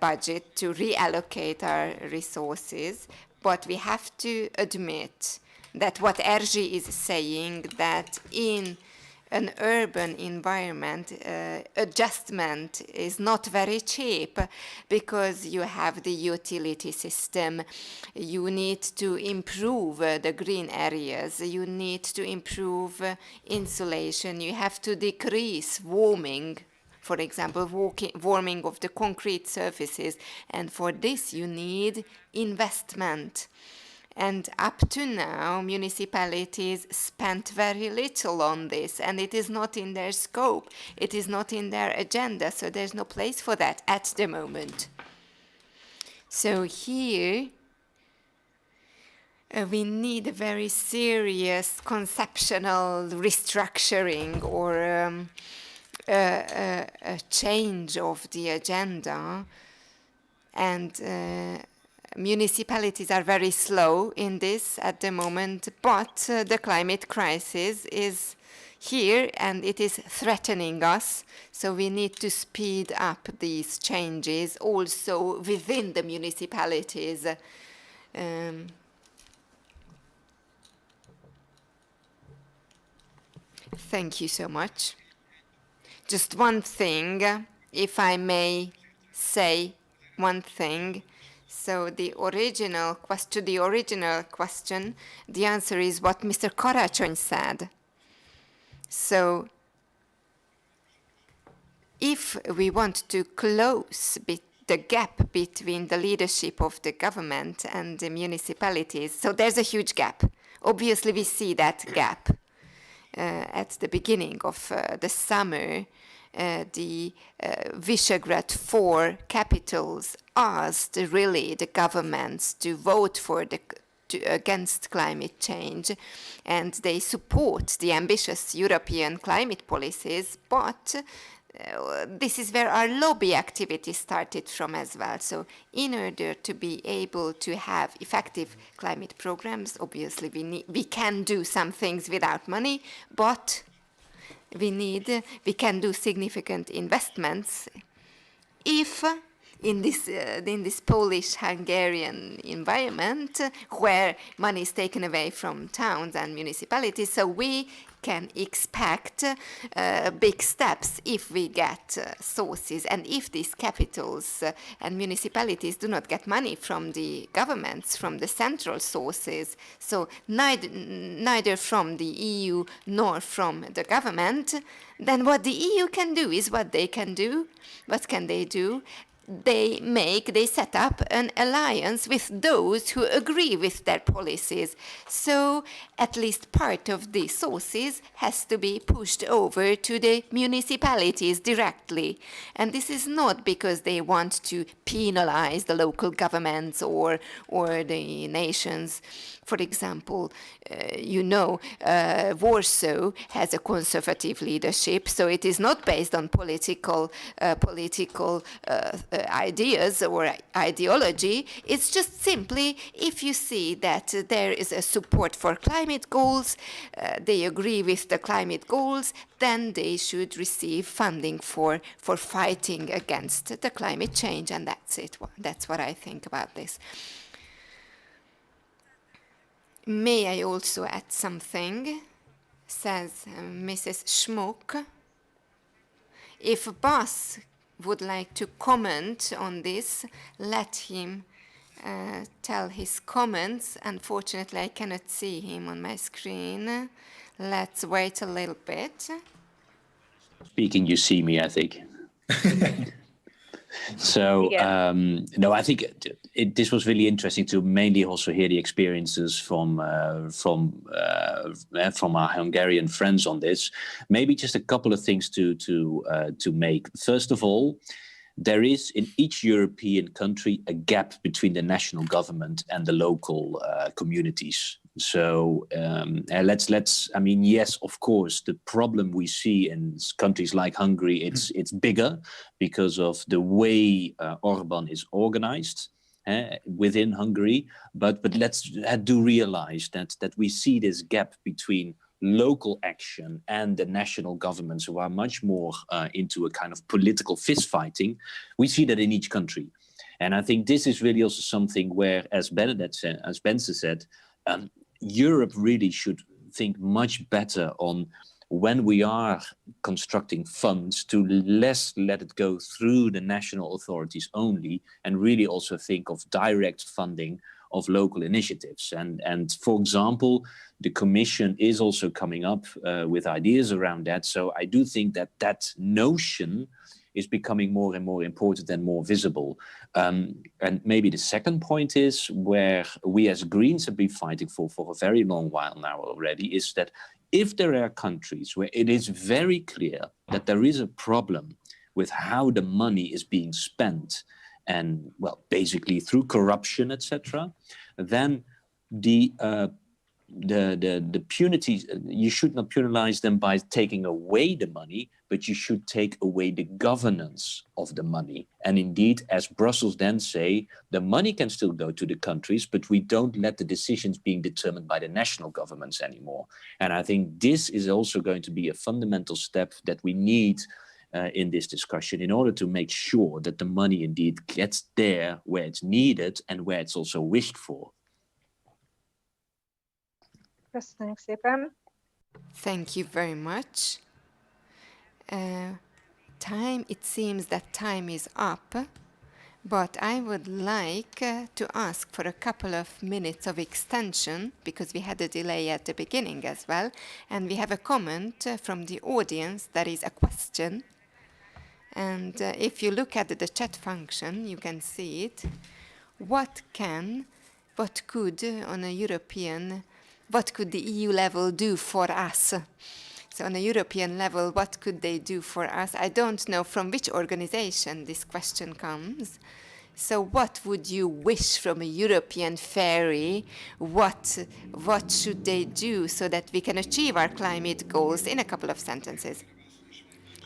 budget, to reallocate our resources, but we have to admit that what Erzsébet is saying, that in an urban environment, adjustment is not very cheap because you have the utility system. You need to improve the green areas. You need to improve insulation. You have to decrease warming, for example, warming of the concrete surfaces. And for this, you need investment. And up to now, municipalities spent very little on this, and it is not in their scope. It is not in their agenda, so there's no place for that at the moment. So here, we need a very serious conceptual restructuring or a change of the agenda, and municipalities are very slow in this at the moment, but the climate crisis is here, and it is threatening us. So we need to speed up these changes also within the municipalities. Thank you so much. Just one thing, if I may say one thing. So the original question, the answer is what Mr. Karácsony said. So if we want to close the gap between the leadership of the government and the municipalities, so there's a huge gap. Obviously, we see that gap at the beginning of the summer. The Visegrad 4 capitals asked really the governments to vote for against climate change, and they support the ambitious European climate policies, but this is where our lobby activity started from as well. So in order to be able to have effective climate programs, obviously we can do some things without money, but we can do significant investments if in this Polish-Hungarian environment where money is taken away from towns and municipalities. So we can expect big steps if we get sources, and if these capitals and municipalities do not get money from the governments, from the central sources, so neither from the EU nor from the government, then what the EU can do is what they can do. What can they do? They set up an alliance with those who agree with their policies. So at least part of the sources has to be pushed over to the municipalities directly. And this is not because they want to penalize the local governments or the nations. For example, Warsaw has a conservative leadership, so it is not based on political ideas or ideology. It's just simply, if you see that there is a support for climate goals, they agree with the climate goals, then they should receive funding for fighting against the climate change, and that's it. That's what I think about this. May I also add something? Says Mrs. Schmuck. If Bas would like to comment on this, let him tell his comments. Unfortunately, I cannot see him on my screen. Let's wait a little bit. Speaking, you see me, I think. So, no, I think this was really interesting to mainly also hear the experiences from our Hungarian friends on this. Maybe just a couple of things to make. First of all, there is in each European country a gap between the national government and the local communities. So I mean, yes, of course, the problem we see in countries like Hungary, it's bigger because of the way Orban is organized within Hungary. But let's do realize that we see this gap between local action and the national governments, who are much more into a kind of political fist fighting. We see that in each country. And I think this is really also something where, as Benedek said, as Spencer said, Europe really should think much better on when we are constructing funds to let it go through the national authorities only, and really also think of direct funding of local initiatives. And for example, the Commission is also coming up with ideas around that. So I do think that notion is becoming more and more important and more visible. And maybe the second point is, where we as Greens have been fighting for a very long while now already, is that if there are countries where it is very clear that there is a problem with how the money is being spent, and well, basically through corruption, etc., then the the punities, you should not penalize them by taking away the money, but you should take away the governance of the money. And indeed, as Brussels then say, the money can still go to the countries, but we don't let the decisions being determined by the national governments anymore. And I think this is also going to be a fundamental step that we need in this discussion in order to make sure that the money indeed gets there where it's needed and where it's also wished for. Köszönjük szépen. Thank you very much. It seems that time is up, but I would like to ask for a couple of minutes of extension because we had a delay at the beginning as well, and we have a comment from the audience that is a question. And if you look at the chat function, you can see it. What could the EU level do for us? So on a European level, what could they do for us? I don't know from which organization this question comes. So what would you wish from a European ferry? What should they do so that we can achieve our climate goals in a couple of sentences?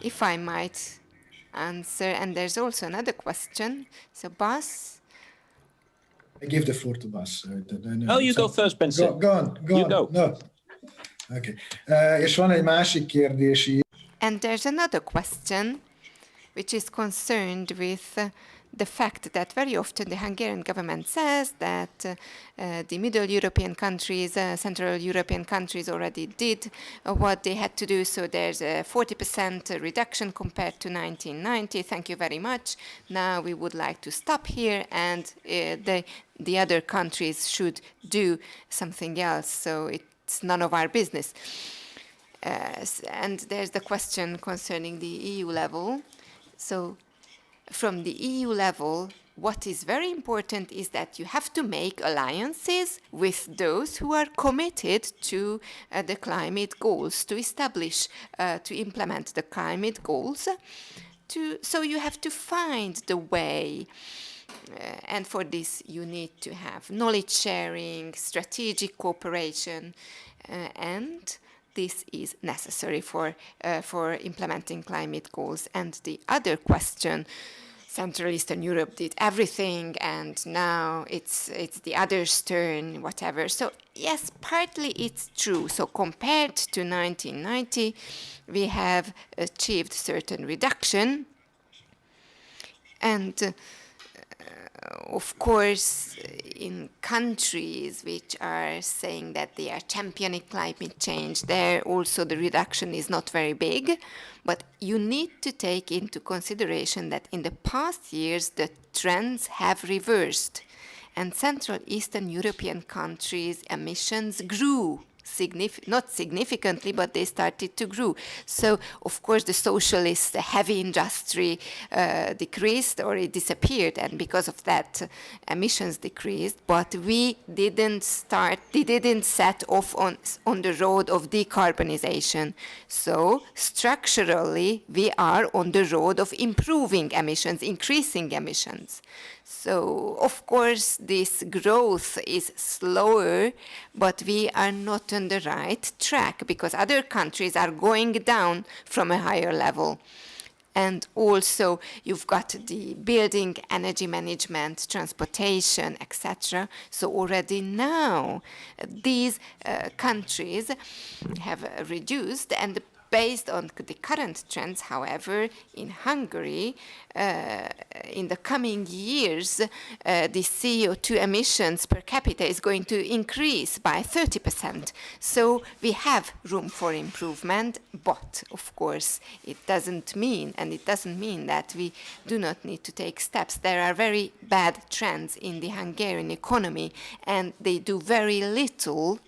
If I might answer, and there's also another question. So Bas? I give the floor to Bas. Oh, you go first, Benson. Go on. You go. No. Okay. És van egy másik kérdés. And there's another question which is concerned with the fact that very often the Hungarian government says that the Middle European countries, Central European countries already did what they had to do. So there's a 40% reduction compared to 1990. Thank you very much. Now we would like to stop here, and the other countries should do something else. So it's none of our business. And there's the question concerning the EU level. So from the EU level, what is very important is that you have to make alliances with those who are committed to the climate goals, to establish, to implement the climate goals. So you have to find the way. And for this, you need to have knowledge sharing, strategic cooperation, and this is necessary for implementing climate goals. And the other question, Central Eastern Europe did everything, and now it's the others' turn, whatever. So yes, partly it's true. So compared to 1990, we have achieved certain reduction, and of course, in countries which are saying that they are championing climate change, there also the reduction is not very big. But you need to take into consideration that in the past years, the trends have reversed. And Central Eastern European countries' emissions grew. Not significantly, but they started to grow. So, of course, the socialist heavy industry decreased, or it disappeared, and because of that, emissions decreased. But we didn't set off on the road of decarbonization. So, structurally, we are on the road of improving emissions, increasing emissions. So, of course, this growth is slower, but we are not on the right track because other countries are going down from a higher level. And also, you've got the building, energy management, transportation, etc. So already now, these countries have reduced, and based on the current trends, however, in Hungary, in the coming years, the CO2 emissions per capita is going to increase by 30%. So we have room for improvement, but of course it doesn't mean that we do not need to take steps. There are very bad trends in the Hungarian economy, and they do very little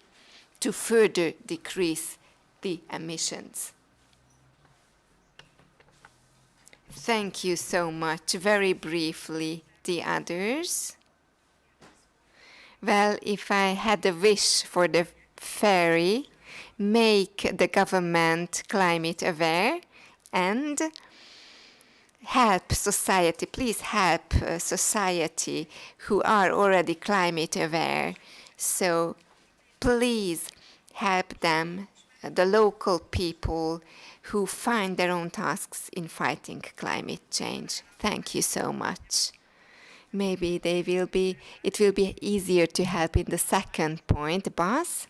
to further decrease the emissions. Thank you so much. Very briefly, the others. Well, if I had a wish for the ferry, make the government climate aware and help society. Please help society who are already climate aware. So please help them, the local people who find their own tasks in fighting climate change. Thank you so much. Maybe it will be easier to help in the second point. Bas,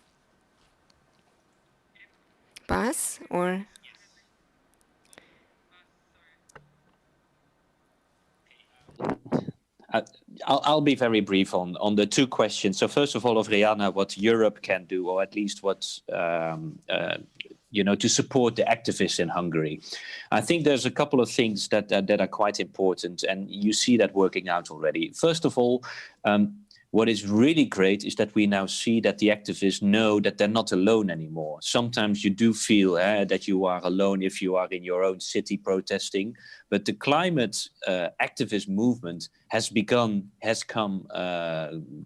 or? I'll be very brief on the two questions. So first of all, of Rihanna, what Europe can do, or at least what to support the activists in Hungary. I think there's a couple of things that are quite important, and you see that working out already. First of all, what is really great is that we now see that the activists know that they're not alone anymore. Sometimes you do feel that you are alone if you are in your own city protesting, but the climate activist movement has come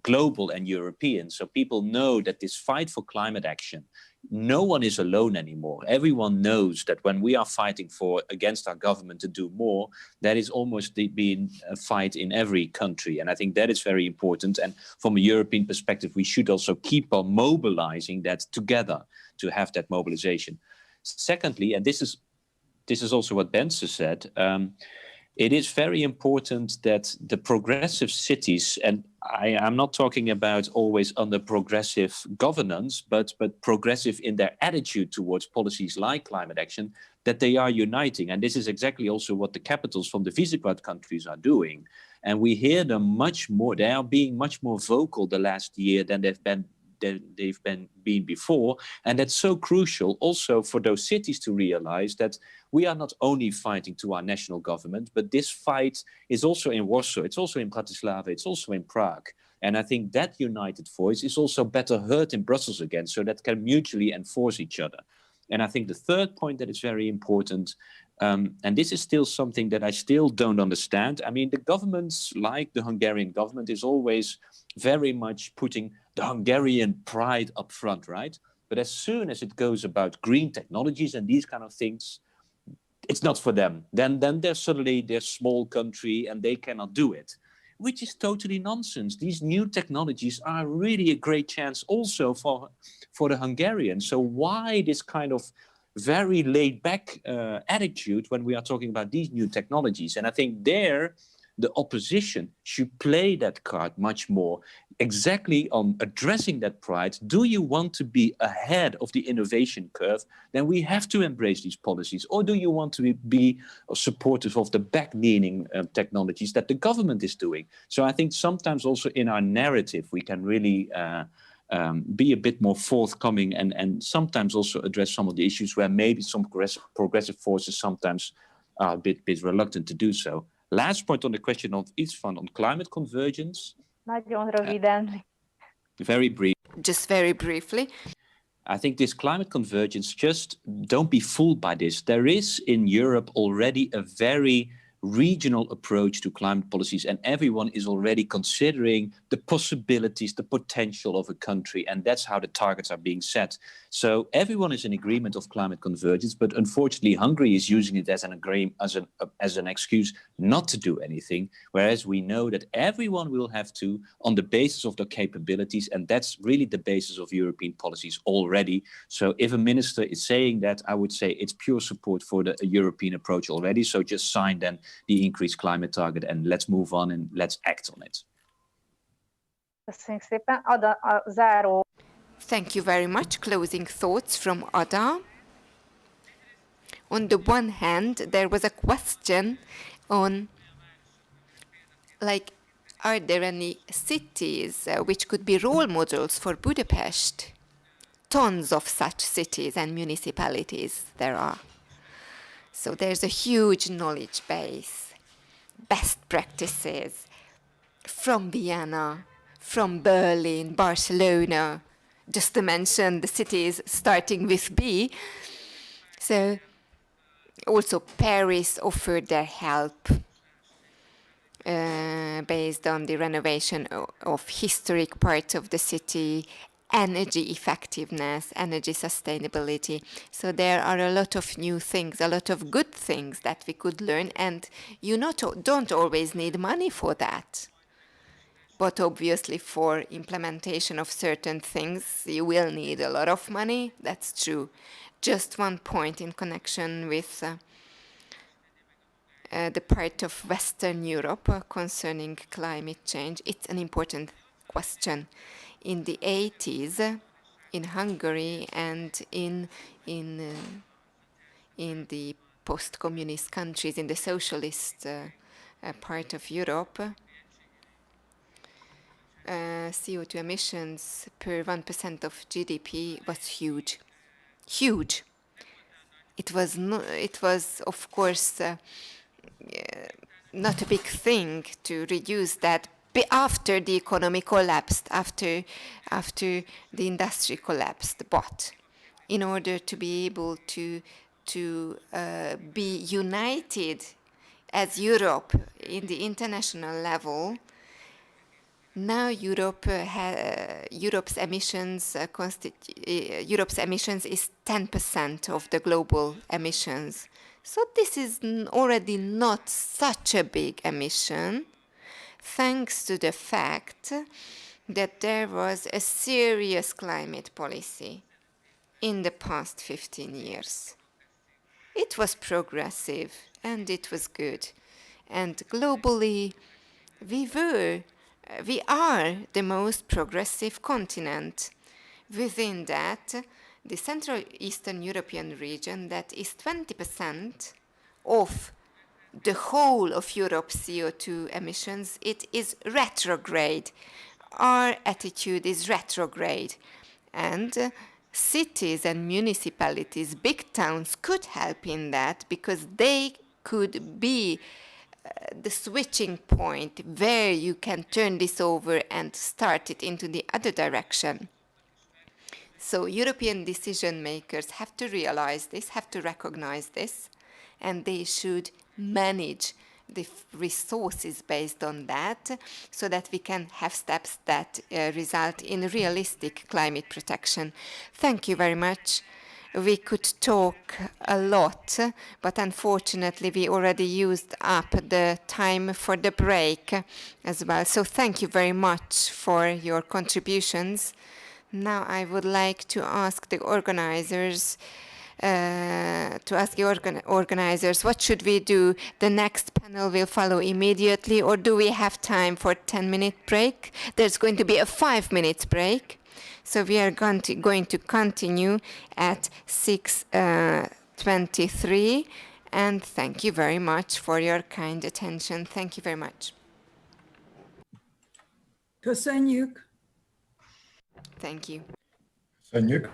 global and European. So people know that this fight for climate action, no one is alone anymore. Everyone knows that when we are fighting against our government to do more, that is almost being a fight in every country. And I think that is very important. And from a European perspective, we should also keep on mobilizing that together to have that mobilization. Secondly, and this is also what Benze said, it is very important that the progressive cities, and I'm not talking about always under progressive governance, but progressive in their attitude towards policies like climate action, that they are uniting. And this is exactly also what the capitals from the Visegrad countries are doing. And we hear them much more. They are being much more vocal the last year than they've been before. And that's so crucial also for those cities to realize that we are not only fighting to our national government, but this fight is also in Warsaw, it's also in Bratislava, it's also in Prague. And I think that united voice is also better heard in Brussels again, so that can mutually enforce each other. And I think the third point that is very important, and this is still something that I still don't understand. I mean, the governments, like the Hungarian government, is always very much putting the Hungarian pride up front, right? But as soon as it goes about green technologies and these kind of things, it's not for them. Then they're suddenly their small country and they cannot do it, which is totally nonsense. These new technologies are really a great chance also for the Hungarians. So why this kind of very laid back attitude when we are talking about these new technologies? And I think the opposition should play that card much more, exactly on addressing that pride. Do you want to be ahead of the innovation curve? Then we have to embrace these policies. Or do you want to be supportive of the back-leaning technologies that the government is doing? So I think sometimes also in our narrative, we can really be a bit more forthcoming and sometimes also address some of the issues where maybe some progressive forces sometimes are a bit reluctant to do so. Last point on the question of Istvan on climate convergence. Nagyon röviden. Very brief. Just very briefly. I think this climate convergence, just don't be fooled by this. There is in Europe already a very regional approach to climate policies, and everyone is already considering the possibilities, the potential of a country, and that's how the targets are being set. So everyone is in agreement of climate convergence, but unfortunately Hungary is using it as an excuse not to do anything, whereas we know that everyone will have to on the basis of their capabilities, and that's really the basis of European policies already. So if a minister is saying that, I would say it's pure support for the European approach already, so just sign then the increased climate target and let's move on and let's act on it. Köszönjük szépen. Ada a záró. Thank you very much. Closing thoughts from Ada. On the one hand, there was a question on, like, are there any cities which could be role models for Budapest? Tons of such cities and municipalities there are. So there's a huge knowledge base, best practices from Vienna, from Berlin, Barcelona, just to mention the cities starting with B. So also Paris offered their help based on the renovation of historic parts of the city, energy effectiveness, energy sustainability. So there are a lot of new things, a lot of good things that we could learn, and you don't always need money for that. But obviously for implementation of certain things, you will need a lot of money. That's true. Just one point in connection with the part of Western Europe concerning climate change. It's an important question. In the 80s, in Hungary and in the post-communist countries, in the socialist part of Europe, CO2 emissions per 1% of GDP was huge. Huge. It was of course not a big thing to reduce that after the economy collapsed, after the industry collapsed. But in order to be able to be united as Europe in the international level, now Europe's emissions is 10% of the global emissions. So this is already not such a big emission, thanks to the fact that there was a serious climate policy in the past 15 years. It was progressive and it was good. And globally, we are the most progressive continent. Within that, the Central Eastern European region, that is 20% of the whole of Europe's CO2 emissions, it is retrograde. Our attitude is retrograde. And cities and municipalities, big towns could help in that because they could be the switching point where you can turn this over and start it into the other direction. So European decision makers have to realize this, have to recognize this, and they should manage the resources based on that so that we can have steps that result in realistic climate protection. Thank you very much. We could talk a lot, but unfortunately we already used up the time for the break as well. So thank you very much for your contributions. Now I would like to ask the organizers, what should we do? The next panel will follow immediately, or do we have time for a 10-minute break? There's going to be a 5-minute break. So we are going to continue at 6:23, and thank you very much for your kind attention. Thank you very much. Köszönjük. Thank you. Köszönjük.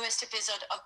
newest episode of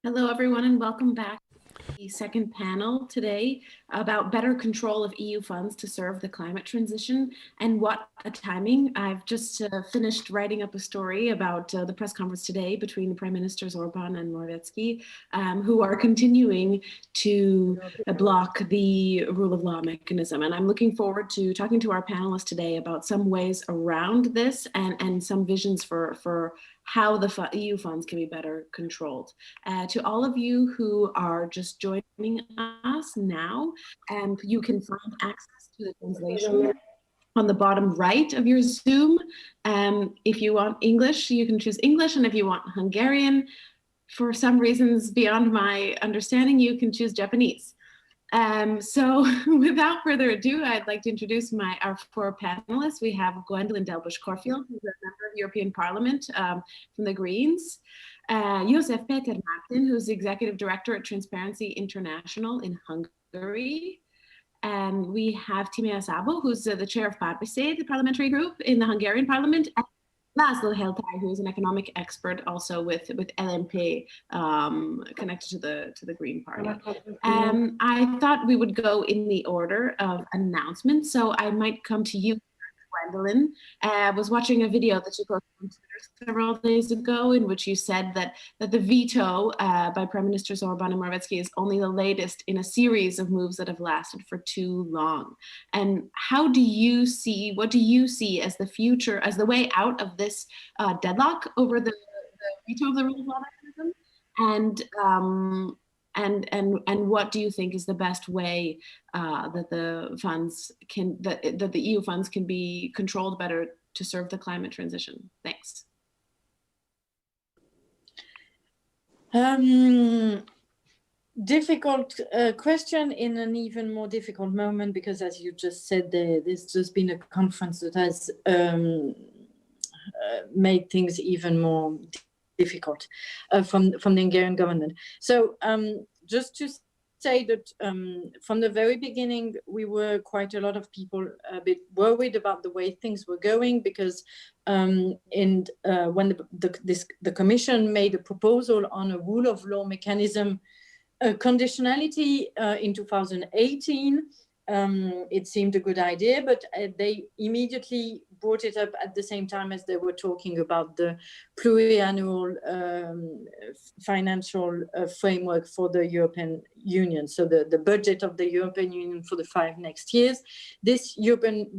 Hello, everyone, and welcome back to the second panel today about better control of EU funds to serve the climate transition, and what a timing. I've just finished writing up a story about the press conference today between Prime Ministers Orban and Morawiecki, who are continuing to block the rule of law mechanism. And I'm looking forward to talking to our panelists today about some ways around this and some visions for how the EU funds can be better controlled. To all of you who are just joining us now, you can find access to the translation on the bottom right of your Zoom. If you want English, you can choose English, and if you want Hungarian, for some reasons beyond my understanding, you can choose Japanese. So without further ado, I'd like to introduce our four panelists. We have Gwendolyn Delbush-Corfield, who's a member of the European Parliament from the Greens. Josef Peter Martin, who's the Executive Director at Transparency International in Hungary. We have Timea Szabo, who's the chair of Párbeszéd, the parliamentary group in the Hungarian Parliament. László Heltai, who is an economic expert also with LMP, connected to the Green Party. I thought we would go in the order of announcements, so I might come to you, Gwendolyn. I was watching a video that you posted on Twitter several days ago, in which you said that the veto by Prime Ministers Orban and Morawiecki is only the latest in a series of moves that have lasted for too long. And what do you see as the future, as the way out of this deadlock over the veto of the rule of law mechanism? And what do you think is the best way that the funds that the EU funds can be controlled better to serve the climate transition? Thanks. Difficult question in an even more difficult moment, because as you just said, there's just been a conference that has made things even more difficult from the Hungarian government. So just to say that from the very beginning, we were quite a lot of people a bit worried about the way things were going, because when the Commission made a proposal on a rule of law mechanism conditionality in 2018, it seemed a good idea, but they immediately brought it up at the same time as they were talking about the pluriannual financial framework for the European Union. So the budget of the European Union for the 5 next years. This European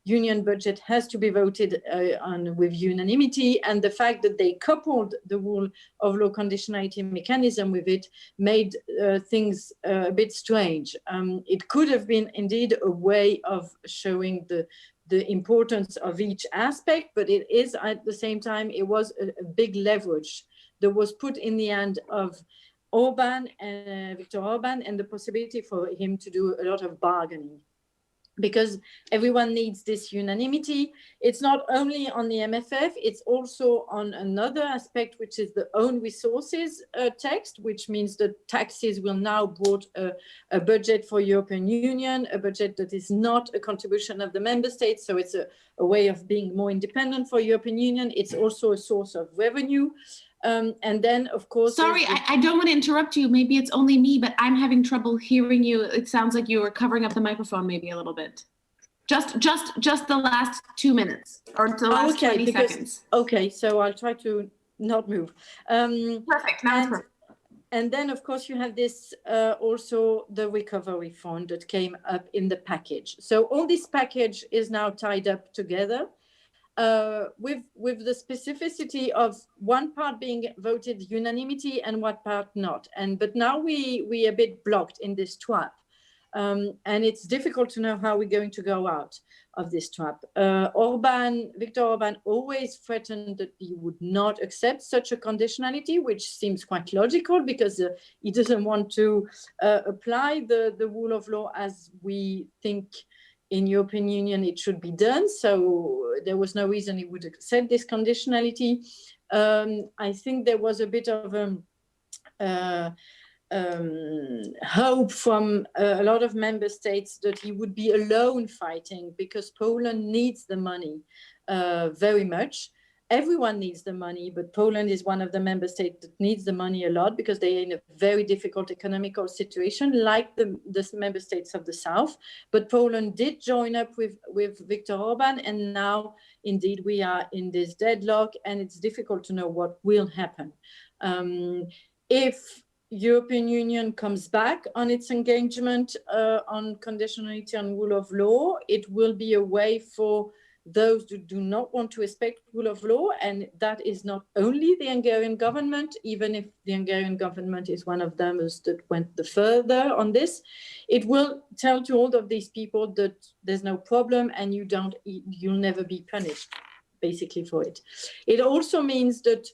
Union budget has to be voted on with unanimity, and the fact that they coupled the rule of law conditionality mechanism with it made things a bit strange. It could have been indeed a way of showing the importance of each aspect, but it is at the same time, it was a big leverage that was put in the hand of Orban and Viktor Orban, and the possibility for him to do a lot of bargaining, because everyone needs this unanimity. It's not only on the MFF, it's also on another aspect, which is the own resources text, which means that taxes will now brought a budget for European Union, a budget that is not a contribution of the member states. So it's a way of being more independent for European Union. It's also a source of revenue. And then, of course... Sorry, I don't want to interrupt you. Maybe it's only me, but I'm having trouble hearing you. It sounds like you were covering up the microphone maybe a little bit. Just the last 2 minutes, or the last 20 seconds. Okay, so I'll try to not move. Perfect, now it's perfect. And then, of course, you have this also the recovery fund that came up in the package. So all this package is now tied up together. with the specificity of one part being voted unanimity and one part not. But now we are a bit blocked in this trap. And it's difficult to know how we're going to go out of this trap. Viktor Orban always threatened that he would not accept such a conditionality, which seems quite logical because he doesn't want to apply the rule of law as we think in European Union it should be done. So there was no reason he would accept this conditionality. I think there was a bit of hope from a lot of member states that he would be alone fighting because Poland needs the money very much. Everyone needs the money, but Poland is one of the member states that needs the money a lot because they are in a very difficult economical situation, like the member states of the south. But Poland did join up with Viktor Orban, and now indeed we are in this deadlock, and it's difficult to know what will happen. If European Union comes back on its engagement on conditionality and rule of law, it will be a way for those who do not want to respect rule of law, and that is not only the Hungarian government, even if the Hungarian government is one of them that went the further on this. It will tell to all of these people that there's no problem and you'll never be punished, basically, for it. It also means that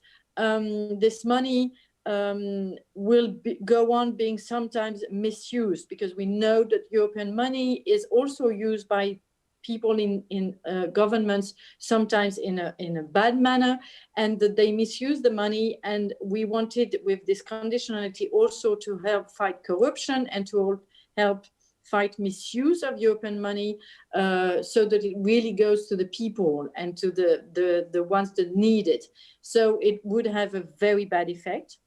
this money will go on being sometimes misused, because we know that European money is also used by people in governments, sometimes in a bad manner, and that they misuse the money. And we wanted, with this conditionality, also to help fight corruption and to help fight misuse of European money, so that it really goes to the people and to the ones that need it. So it would have a very bad effect.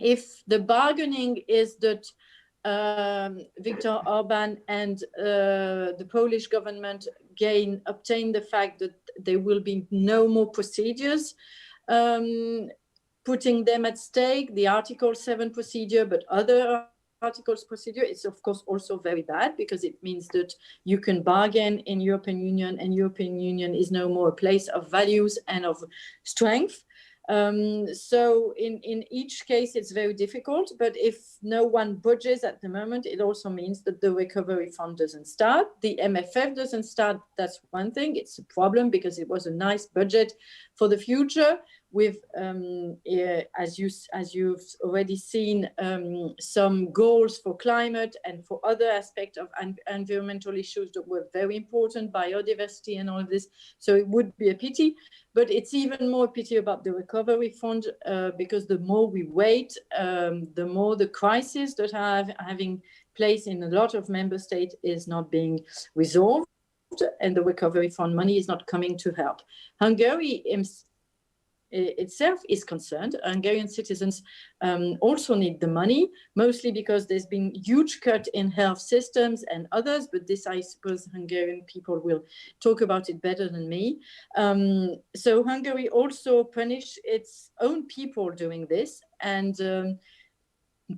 If the bargaining is that Viktor Orban and the Polish government obtain the fact that there will be no more procedures, putting them at stake, the Article 7 procedure, but other articles procedure, it's of course also very bad, because it means that you can bargain in European Union, and European Union is no more a place of values and of strength. So in each case, it's very difficult, but if no one budges at the moment, it also means that the recovery fund doesn't start. The MFF doesn't start. That's one thing. It's a problem because it was a nice budget for the future with, as you've already seen, some goals for climate and for other aspects of environmental issues that were very important, biodiversity and all of this. So it would be a pity. But it's even more pity about the recovery fund, because the more we wait, the more the crisis that are having place in a lot of member states is not being resolved, and the recovery fund money is not coming to help. Hungary itself is concerned. Hungarian citizens also need the money, mostly because there's been huge cut in health systems and others, but this, I suppose, Hungarian people will talk about it better than me. So Hungary also punished its own people doing this, and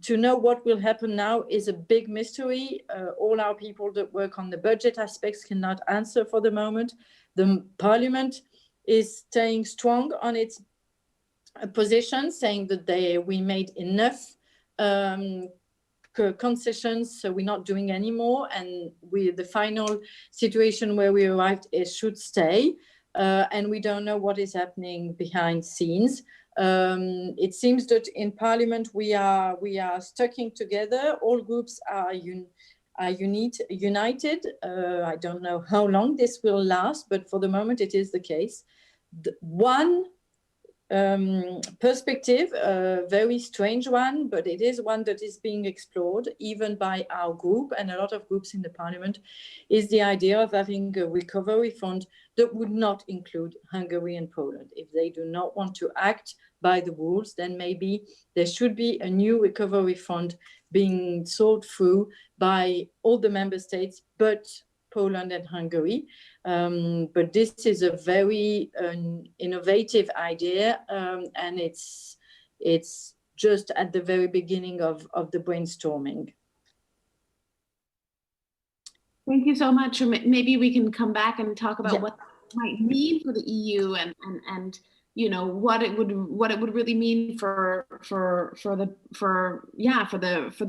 to know what will happen now is a big mystery. All our people that work on the budget aspects cannot answer for the moment. The parliament is staying strong on its position, saying that we made enough concessions, so we're not doing any more, and the final situation where we arrived should stay, and we don't know what is happening behind scenes. It seems that in Parliament we are sticking together. All groups are united. I don't know how long this will last, but for the moment it is the case. One perspective, a very strange one, but it is one that is being explored even by our group and a lot of groups in the Parliament, is the idea of having a recovery fund that would not include Hungary and Poland. If they do not want to act by the rules, then maybe there should be a new recovery fund being thought through by all the member states, but Poland and Hungary. But this is a very innovative idea, and it's just at the very beginning of the brainstorming. Thank you so much. Maybe we can come back and talk about what might mean for the EU and you know what it would really mean for the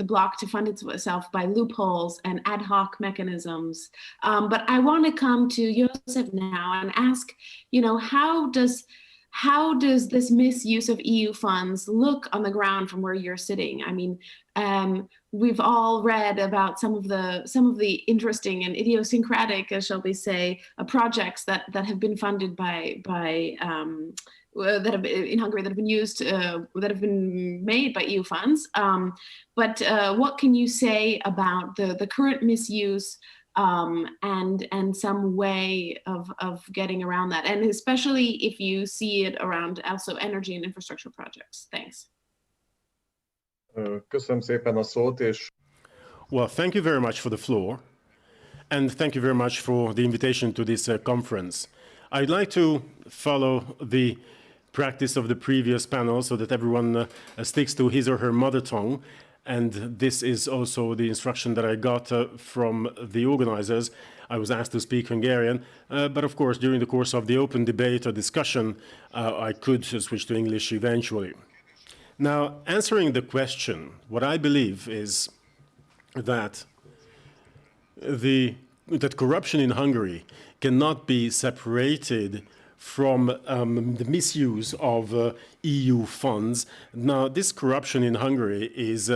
bloc to fund itself by loopholes and ad hoc mechanisms. But I want to come to Joseph now and ask, you know, how does this misuse of EU funds look on the ground from where you're sitting? I mean, we've all read about some of the interesting and idiosyncratic, shall we say, projects that have been funded by that have in Hungary that have been used that have been made by EU funds. But what can you say about the current misuse and some way of getting around that, and especially if you see it around also energy and infrastructure projects? Thanks. Köszönöm szépen a szót, és Well, thank you very much for the floor, and thank you very much for the invitation to this conference. I'd like to follow the practice of the previous panel so that everyone sticks to his or her mother tongue, and this is also the instruction that I got from the organizers. I was asked to speak Hungarian, but of course, during the course of the open debate or discussion, I could switch to English eventually. Now, answering the question, what I believe is that that corruption in Hungary cannot be separated from the misuse of EU funds. Now, this corruption in Hungary is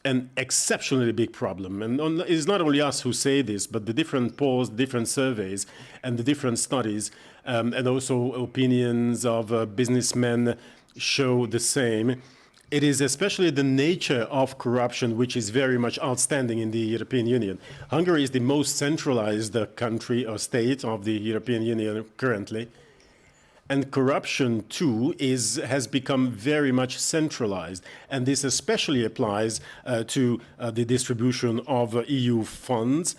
an exceptionally big problem. And it's not only us who say this, but the different polls, different surveys, and the different studies, and also opinions of businessmen show the same. It is especially the nature of corruption which is very much outstanding in the European Union. Hungary is the most centralized country or state of the European Union currently. And corruption, too, has become very much centralized. And this especially applies to the distribution of EU funds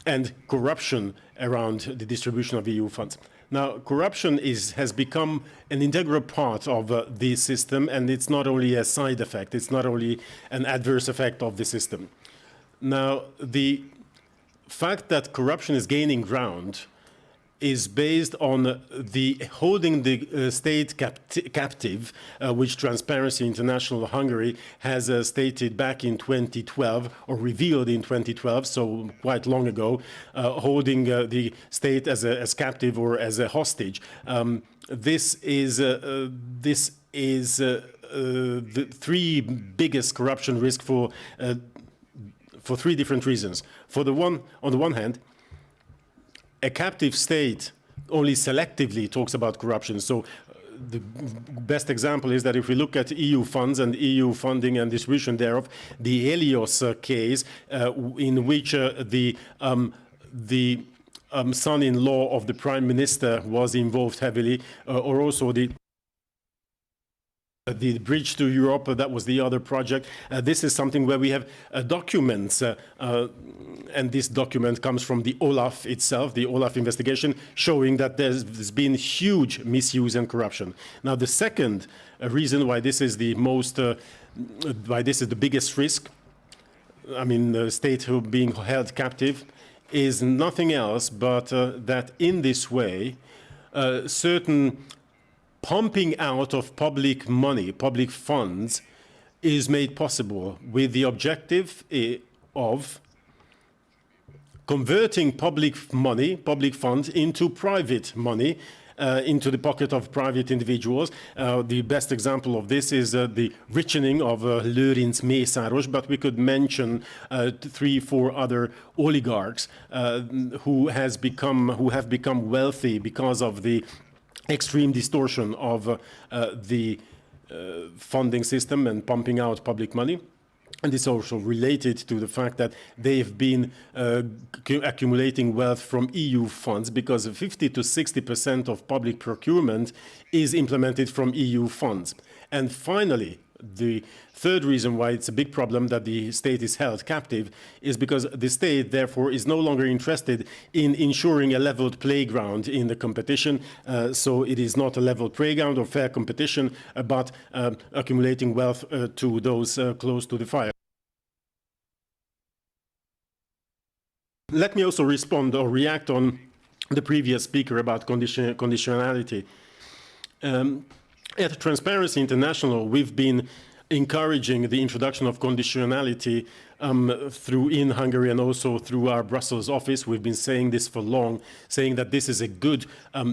and corruption around the distribution of EU funds. Now, corruption has become an integral part of the system, and it's not only a side effect, it's not only an adverse effect of the system. Now, the fact that corruption is gaining ground is based on the holding the state captive, which Transparency International Hungary has stated back in 2012, or revealed in 2012, so quite long ago, holding the state as captive or as a hostage. This is the three biggest corruption risk for three different reasons. On the one hand, a captive state only selectively talks about corruption. So the best example is that if we look at EU funds and EU funding and distribution thereof, the Helios case, in which the son-in-law of the Prime Minister was involved heavily, or also the Bridge to Europe, that was the other project. This is something where we have documents, and this document comes from the Olaf itself, the Olaf investigation, showing that there's been huge misuse and corruption. Now, the second reason why this is the biggest risk, I mean, the state being held captive, is nothing else but that in this way, certain pumping out of public money, public funds, is made possible with the objective of converting public money, public funds, into private money, into the pocket of private individuals. The best example of this is the richening of Lőrinc Mészáros, but we could mention 3-4 other oligarchs who have become wealthy because of the extreme distortion of the funding system and pumping out public money. And it's also related to the fact that they've been accumulating wealth from EU funds, because 50 to 60% of public procurement is implemented from EU funds. And finally, the third reason why it's a big problem that the state is held captive is because the state, therefore, is no longer interested in ensuring a leveled playground in the competition. So it is not a leveled playground or fair competition, but accumulating wealth to those close to the fire. Let me also respond or react on the previous speaker about conditionality. At Transparency International, we've been encouraging the introduction of conditionality in Hungary and also through our Brussels office. We've been saying this for long, saying that this is a good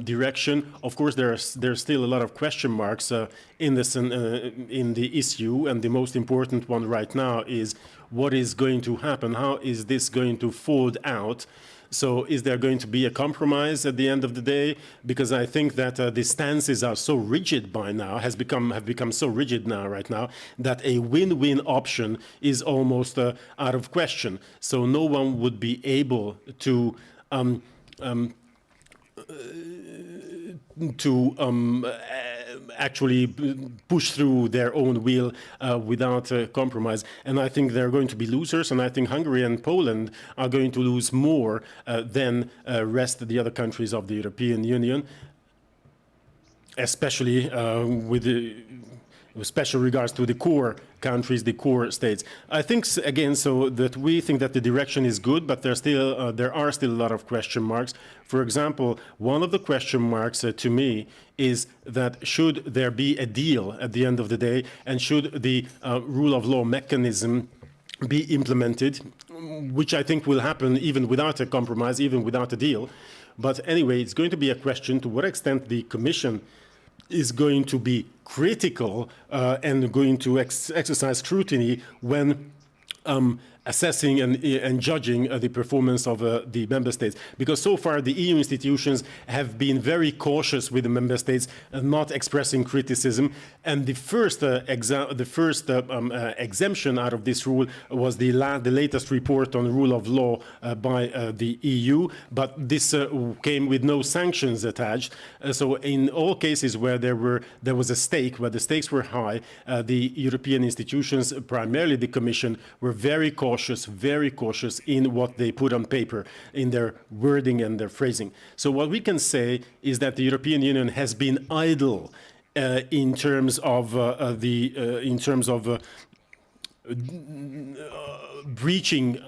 direction. Of course, there's still a lot of question marks in the issue, and the most important one right now is what is going to happen? How is this going to fold out? So is there going to be a compromise at the end of the day? Because I think that the stances are so rigid by now, have become so rigid now, right now, that a win-win option is almost out of question. So no one would be able to actually push through their own will without compromise. And I think they're going to be losers, and I think Hungary and Poland are going to lose more than rest of the other countries of the European Union, especially with the special regards to the core countries, the core states. I think, again, so that we think that the direction is good, but there are still a lot of question marks. For example, one of the question marks to me is that should there be a deal at the end of the day, and should the rule of law mechanism be implemented, which I think will happen even without a compromise, even without a deal. But anyway, it's going to be a question to what extent the Commission is going to be critical and going to exercise scrutiny when assessing and judging the performance of the member states. Because so far the EU institutions have been very cautious with the member states not expressing criticism. And the first exemption out of this rule was the latest report on rule of law by the EU. But this came with no sanctions attached. So in all cases where there was a stake, where the stakes were high, the European institutions, primarily the Commission, were very cautious in what they put on paper, in their wording and their phrasing. So what we can say is that the European Union has been idle in terms of breaching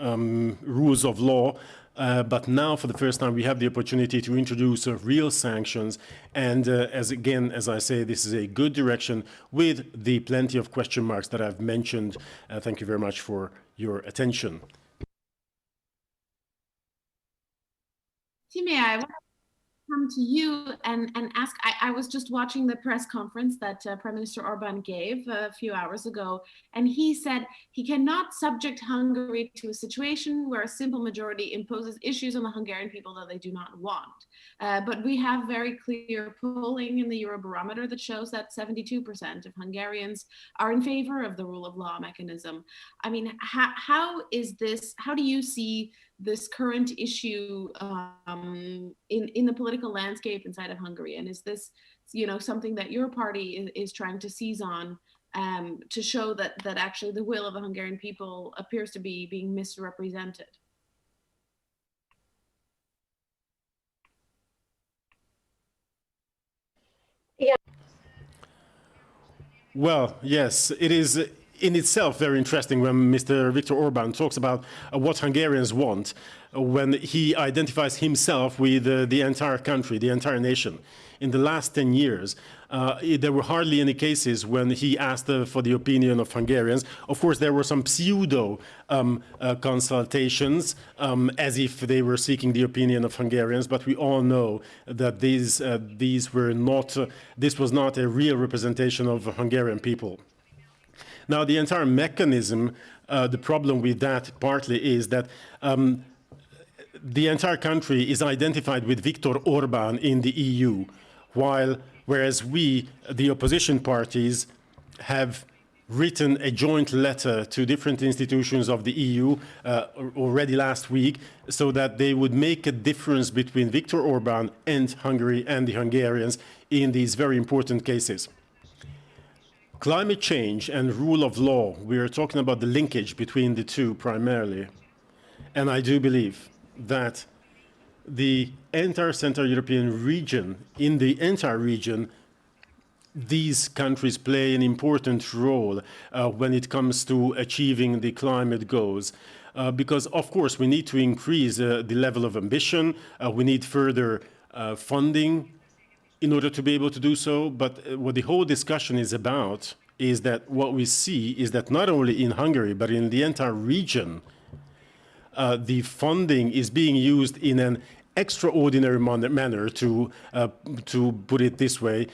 rules of law. But now, for the first time, we have the opportunity to introduce real sanctions. And as I say, this is a good direction with the plenty of question marks that I've mentioned. Thank you very much for your attention. Time, I want to come to you and ask, I was just watching the press conference that Prime Minister Orbán gave a few hours ago, and he said he cannot subject Hungary to a situation where a simple majority imposes issues on the Hungarian people that they do not want. But we have very clear polling in the Eurobarometer that shows that 72% of Hungarians are in favor of the rule of law mechanism. I mean, how do you see this current issue in the political landscape inside of Hungary? And is this, something that your party is trying to seize on to show that actually the will of the Hungarian people appears to be being misrepresented? Yeah. Well, yes, it is in itself very interesting when Mr. Viktor Orbán talks about what Hungarians want when he identifies himself with the entire country, the entire nation. In the last 10 years, there were hardly any cases when he asked for the opinion of Hungarians. Of course, there were some pseudo consultations as if they were seeking the opinion of Hungarians, but we all know that this was not a real representation of Hungarian people. Now, the entire mechanism, the problem with that partly is that the entire country is identified with Viktor Orbán in the EU, whereas we, the opposition parties, have written a joint letter to different institutions of the EU already last week, so that they would make a difference between Viktor Orbán and Hungary and the Hungarians in these very important cases. Climate change and rule of law, we are talking about the linkage between the two primarily. And I do believe that the entire Central European region, in the entire region, these countries play an important role when it comes to achieving the climate goals. Because, of course, we need to increase the level of ambition. We need further funding in order to be able to do so. But what the whole discussion is about is that what we see is that not only in Hungary, but in the entire region, the funding is being used in an extraordinary manner, to put it this way.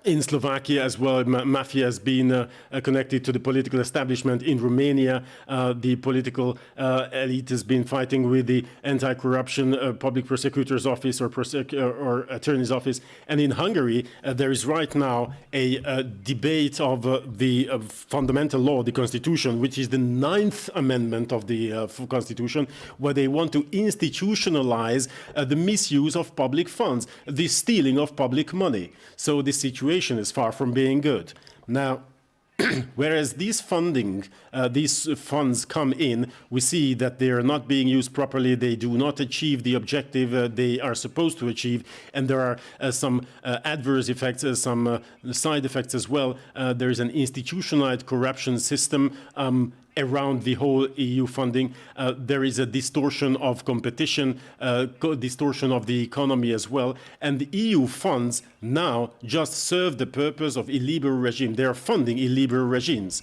In Slovakia as well, mafia has been connected to the political establishment. In Romania, the political elite has been fighting with the anti-corruption public prosecutor's office or attorney's office. And in Hungary, there is right now a debate of the fundamental law, the constitution, which is the 9th amendment of the constitution, where they want to institutionalize the misuse of public funds, the stealing of public money. So the situation is far from being good. Now, whereas these funds come in, we see that they are not being used properly. They do not achieve the objective they are supposed to achieve, and there are some adverse effects, some side effects as well. There is an institutionalized corruption system around the whole EU funding. There is a distortion of competition, distortion of the economy as well. And the EU funds now just serve the purpose of illiberal regime. They are funding illiberal regimes,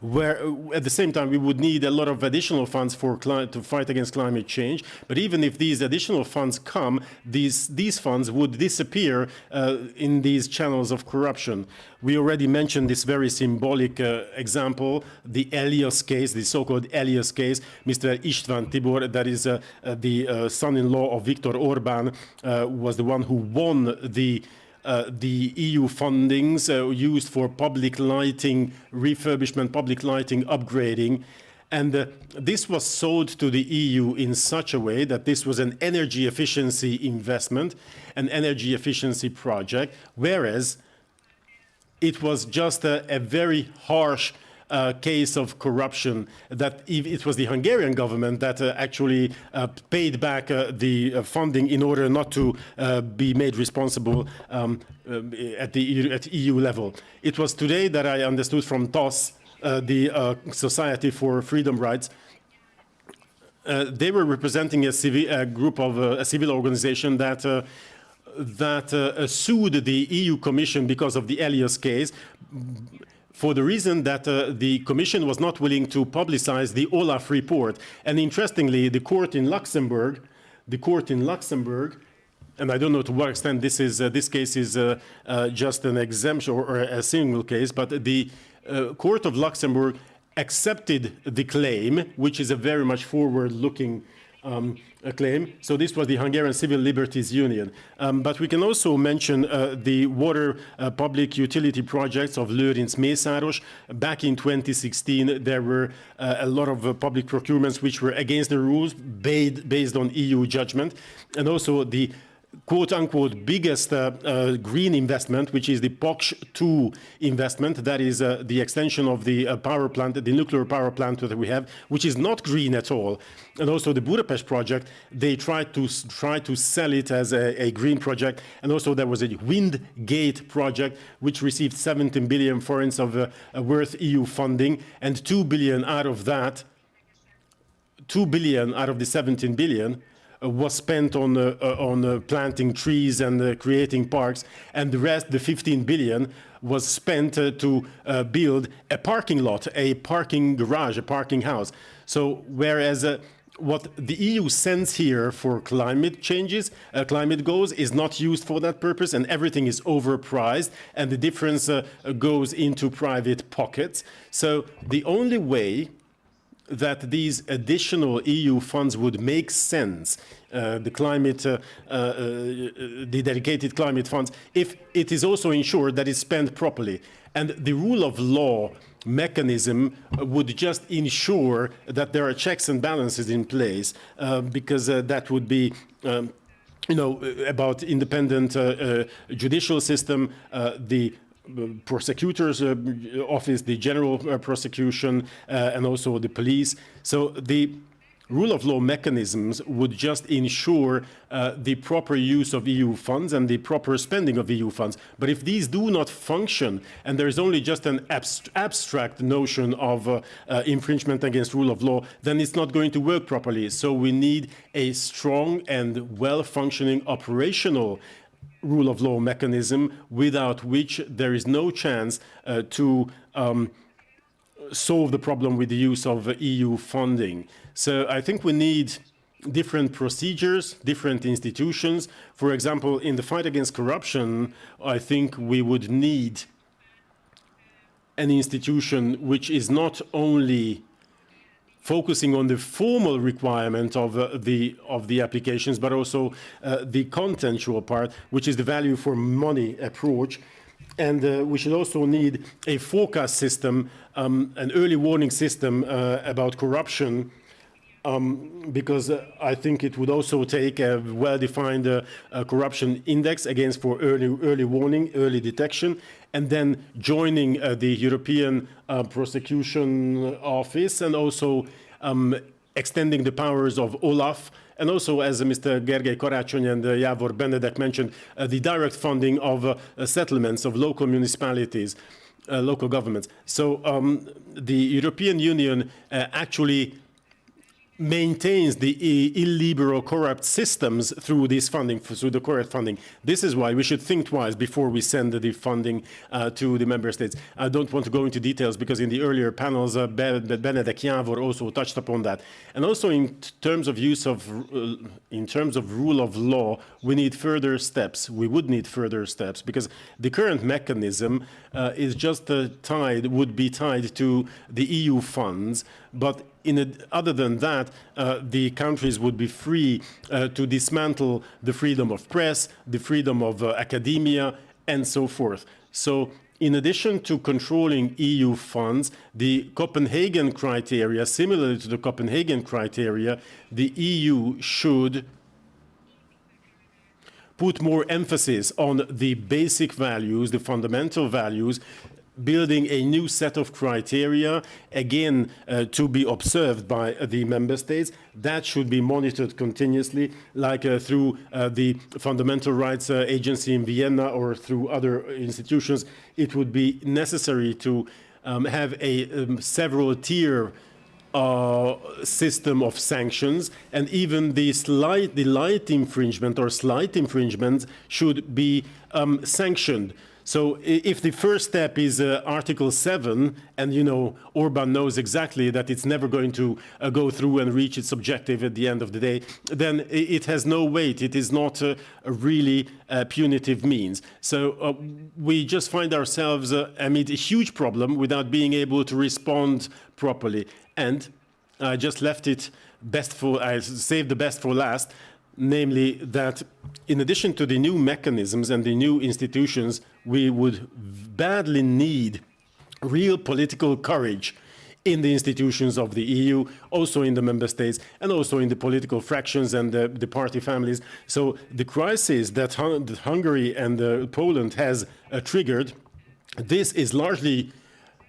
where at the same time we would need a lot of additional funds to fight against climate change. But even if these additional funds come, these funds would disappear in these channels of corruption. We already mentioned this very symbolic example, the Elias case, the so-called Elias case. Mr. István Tibor, that is the son-in-law of Viktor Orbán, was the one who won the EU fundings used for public lighting refurbishment, public lighting upgrading. And this was sold to the EU in such a way that this was an energy efficiency investment, an energy efficiency project, whereas it was just a very harsh case of corruption, that it was the Hungarian government that actually paid back the funding in order not to be made responsible at EU level. It was today that I understood from TOSZ, the Society for Freedom Rights, they were representing a civil organization that sued the EU Commission because of the Elias case, for the reason that the Commission was not willing to publicize the Olaf report. And interestingly, the court in Luxembourg, and I don't know to what extent this case is just an exemption or a single case, but the court of Luxembourg accepted the claim, which is a very much forward-looking claim. So this was the Hungarian Civil Liberties Union. But we can also mention the water public utility projects of Lőrinc-Mészáros. Back in 2016, there were a lot of public procurements which were against the rules based on EU judgment. And also the quote-unquote biggest green investment, which is the POCH 2 investment, that is the extension of the power plant, the nuclear power plant that we have, which is not green at all. And also the Budapest project, they tried to sell it as a green project. And also there was a Windgate project, which received 17 billion forints of worth EU funding, and 2 billion out of that, 2 billion out of the 17 billion was spent on planting trees and creating parks, and the rest, the 15 billion, was spent to build a parking lot, a parking garage, a parking house. So whereas what the EU sends here for climate changes, climate goals, is not used for that purpose, and everything is overpriced, and the difference goes into private pockets. So the only way that these additional EU funds would make sense, the dedicated climate funds, if it is also ensured that it's spent properly. And the rule of law mechanism would just ensure that there are checks and balances in place, because that would be about independent judicial system, the prosecutor's office, the general prosecution, and also the police. So the rule of law mechanisms would just ensure the proper use of EU funds and the proper spending of EU funds. But if these do not function, and there is only just an abstract notion of infringement against rule of law, then it's not going to work properly. So we need a strong and well-functioning operational rule of law mechanism, without which there is no chance to solve the problem with the use of EU funding. So I think we need different procedures, different institutions. For example, in the fight against corruption, I think we would need an institution which is not only focusing on the formal requirement of the applications, but also the contentual part, which is the value for money approach. And we should also need a forecast system, an early warning system about corruption, because I think it would also take a well-defined corruption index, against for early warning, early detection, and then joining the European Prosecution Office, and also extending the powers of Olaf, and also, as Mr. Gergely, Karácsony, and Jávor, Benedek mentioned, the direct funding of settlements of local municipalities, local governments. So the European Union actually maintains the illiberal, corrupt systems through this funding, through the correct funding. This is why we should think twice before we send the funding to the member states. I don't want to go into details, because in the earlier panels, Benedek, Jávor also touched upon that. And also in terms of use of, in terms of rule of law, we need further steps. We would need further steps, because the current mechanism is just would be tied to the EU funds, but other than that, the countries would be free to dismantle the freedom of press, the freedom of academia, and so forth. So in addition to controlling EU funds, the Copenhagen criteria, similarly to the Copenhagen criteria, the EU should put more emphasis on the basic values, the fundamental values, building a new set of criteria, again, to be observed by the member states. That should be monitored continuously, like through the Fundamental Rights Agency in Vienna or through other institutions. It would be necessary to have a several-tier system of sanctions, and even the light infringement or slight infringements should be sanctioned. So if the first step is Article 7, and you know, Orban knows exactly that it's never going to go through and reach its objective at the end of the day, then it has no weight. It is not a really punitive means. So we just find ourselves amid a huge problem without being able to respond properly. And I just left it I saved the best for last, namely that in addition to the new mechanisms and the new institutions, we would badly need real political courage in the institutions of the EU, also in the member states, and also in the political fractions and the party families. So the crisis that Hungary and Poland has triggered, this is largely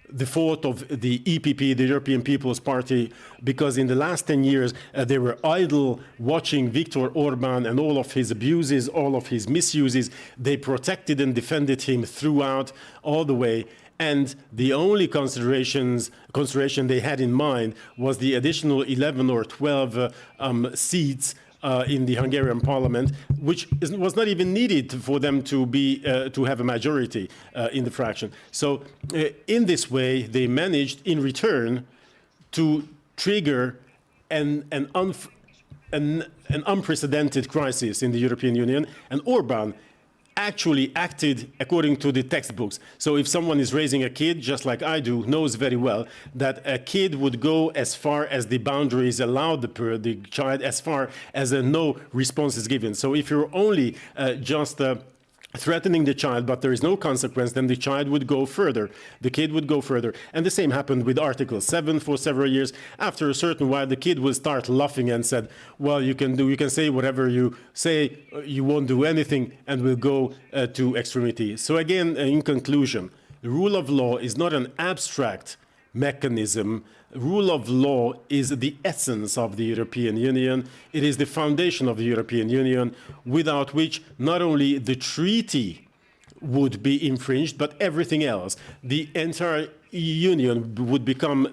the fault of the EPP, the European People's Party, because in the last 10 years, they were idle watching Viktor Orban and all of his abuses, all of his misuses. They protected and defended him throughout, all the way. And the only consideration they had in mind was the additional 11 or 12 seats in the Hungarian parliament, which was not even needed for them to have a majority in the fraction. So in this way, they managed in return to trigger an unprecedented crisis in the European Union, and Orban actually acted according to the textbooks. So if someone is raising a kid, just like I do, knows very well that a kid would go as far as the boundaries allow the child, as far as no response is given. So if you're only just threatening the child, but there is no consequence, then the child would go further. The kid would go further. And the same happened with Article 7 for several years. After a certain while, the kid would start laughing and said, well, you can say whatever you say, you won't do anything, and will go to extremity. So again, in conclusion, the rule of law is not an abstract mechanism. Rule of law is the essence of the European Union. It is the foundation of the European Union, without which not only the treaty would be infringed, but everything else. The entire union would become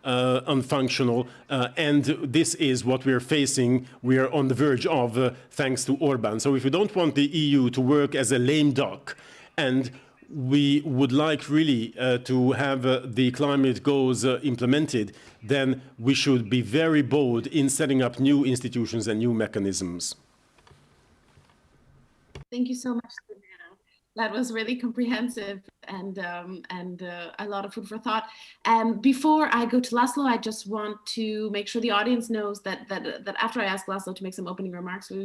unfunctional, and this is what we're facing. We are on the verge of, thanks to Orban. So if we don't want the EU to work as a lame duck, and we would like really to have the climate goals implemented, then we should be very bold in setting up new institutions and new mechanisms. Thank you so much, Savannah. That was really comprehensive and a lot of food for thought. Before I go to Laszlo, I just want to make sure the audience knows that after I ask Laszlo to make some opening remarks, we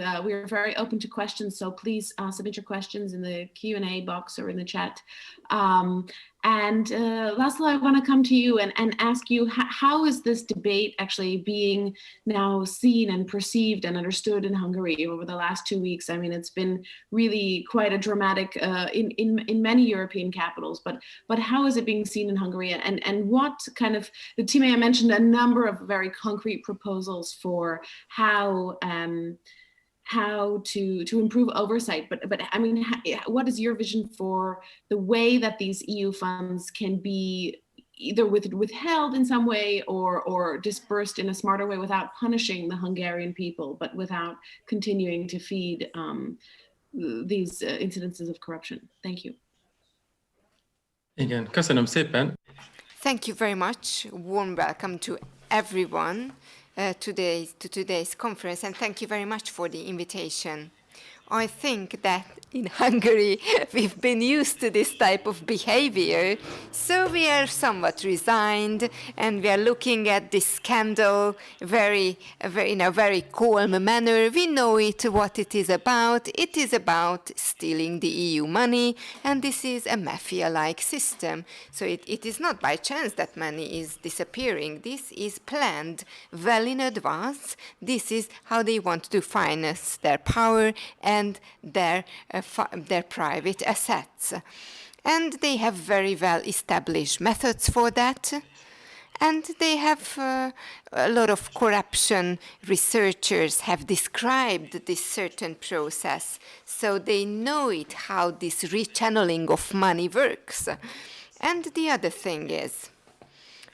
are very open to questions. So please submit your questions in the Q&A box or in the chat. And Laszlo, I want to come to you and ask you, how is this debate actually being now seen and perceived and understood in Hungary over the last 2 weeks? I mean, it's been really quite a dramatic in many European capitals, but how is it being seen in Hungary? And what kind of, the team I mentioned a number of very concrete proposals for how to improve oversight, but I mean, what is your vision for the way that these EU funds can be either withheld in some way or dispersed in a smarter way without punishing the Hungarian people, but without continuing to feed these incidences of corruption? Thank you. Igen, köszönöm szépen. Thank you very much. Warm welcome to everyone. To today's conference, and thank you very much for the invitation. I think that in Hungary we've been used to this type of behavior, so we are somewhat resigned, and we are looking at this scandal in a very calm manner. We know what it is about. It is about stealing the EU money, and this is a mafia-like system. So it is not by chance that money is disappearing. This is planned well in advance. This is how they want to finance their power and their private assets. And they have very well established methods for that. And they have a lot of corruption researchers have described this certain process. So they know how this rechanneling of money works. And the other thing is,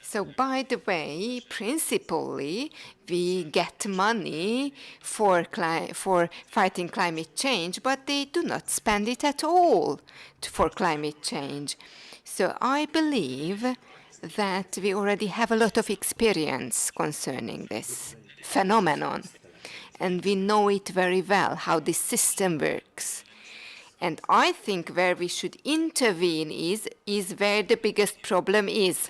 so by the way, principally, we get money for fighting climate change, but they do not spend it at all for climate change. So I believe that we already have a lot of experience concerning this phenomenon, and we know it very well, how this system works. And I think where we should intervene is where the biggest problem is.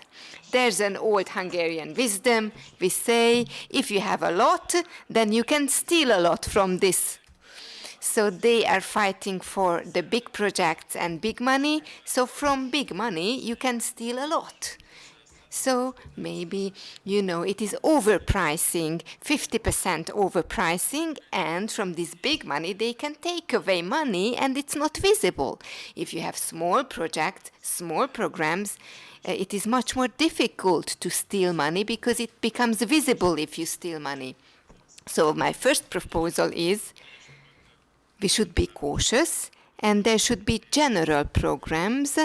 There's an old Hungarian wisdom. We say, if you have a lot, then you can steal a lot from this. So they are fighting for the big projects and big money. So from big money, you can steal a lot. So maybe, it is overpricing, 50% overpricing, and from this big money, they can take away money, and it's not visible. If you have small projects, small programs, it is much more difficult to steal money because it becomes visible if you steal money. So my first proposal is we should be cautious, and there should be general programs,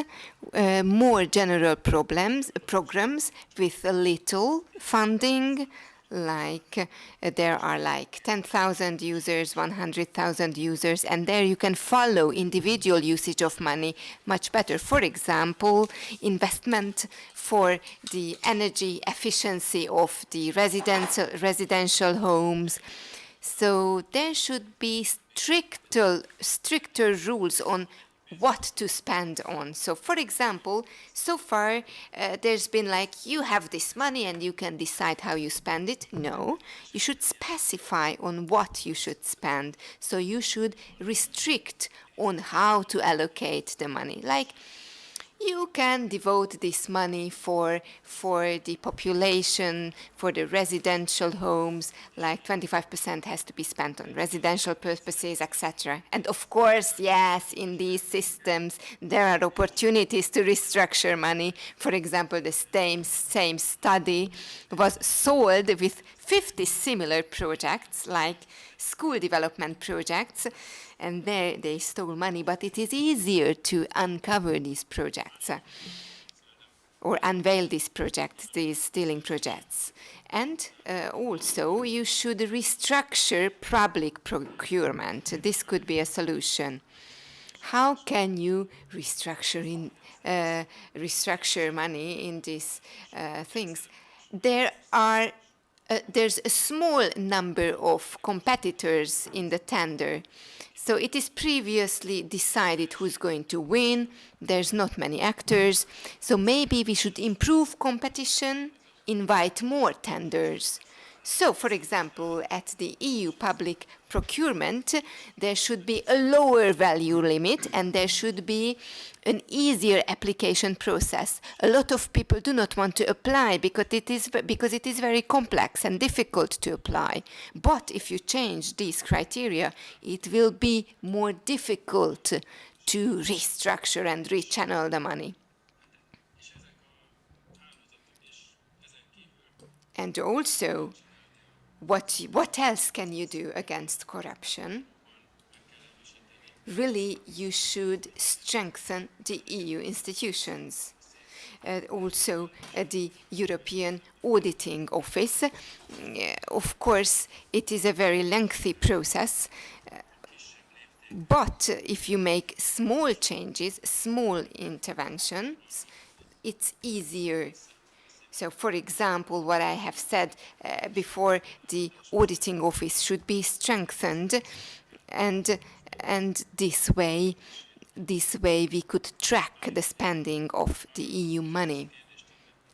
more general programs with a little funding, like there are like 10,000 users, 100,000 users, and there you can follow individual usage of money much better. For example, investment for the energy efficiency of the residential homes. So there should be stricter rules on what to spend on. So for example, so far there's been like, you have this money and you can decide how you spend it. No, you should specify on what you should spend. So you should restrict on how to allocate the money. Like, you can devote this money for the population, for the residential homes, like 25% has to be spent on residential purposes, etc. And of course, yes, in these systems, there are opportunities to restructure money. For example, the same study was sold with 50 similar projects, like school development projects, and there they stole money, but it is easier to uncover these projects or unveil these projects, these stealing projects. And also, you should restructure public procurement. This could be a solution. How can you restructure money in these things? There's a small number of competitors in the tender. So it is previously decided who's going to win. There's not many actors. So maybe we should improve competition, invite more tenders. So, for example, at the EU public procurement, there should be a lower value limit and there should be an easier application process. A lot of people do not want to apply because it is very complex and difficult to apply. But if you change these criteria, it will be more difficult to restructure and rechannel the money. And also, what else can you do against corruption? Really, you should strengthen the EU institutions. Also, the European Auditing Office. Of course, it is a very lengthy process, but if you make small changes, small interventions, it's easier. So, for example, what I have said before, the auditing office should be strengthened, and this way we could track the spending of the EU money.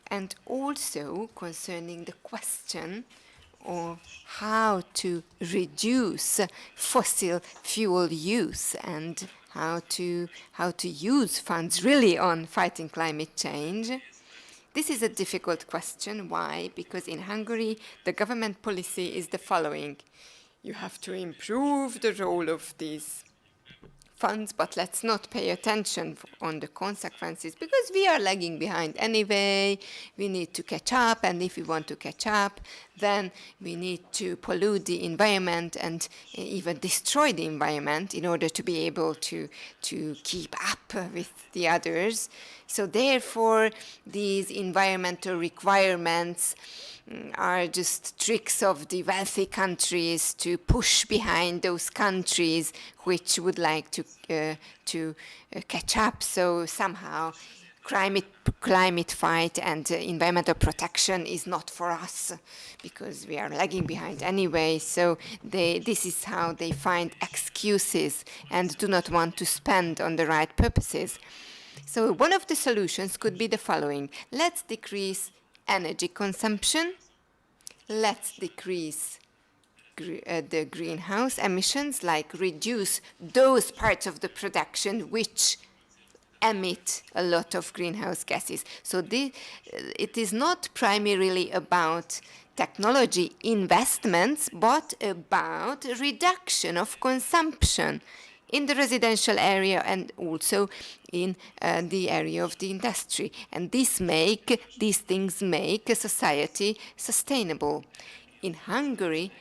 And also concerning the question of how to reduce fossil fuel use and how to use funds really on fighting climate change. This is a difficult question. Why? Because in Hungary, the government policy is the following. You have to improve the role of these funds, but let's not pay attention on the consequences because we are lagging behind anyway. We need to catch up, and if we want to catch up, then we need to pollute the environment and even destroy the environment in order to be able to keep up with the others. So therefore, these environmental requirements are just tricks of the wealthy countries to push behind those countries which would like to catch up. So somehow climate fight and environmental protection is not for us because we are lagging behind anyway. So this is how they find excuses and do not want to spend on the right purposes. So one of the solutions could be the following. Let's decrease energy consumption. Let's decrease the greenhouse emissions, like reduce those parts of the production which emit a lot of greenhouse gases. So it is not primarily about technology investments, but about reduction of consumption in the residential area and also in the area of the industry. And these things make a society sustainable. In Hungary,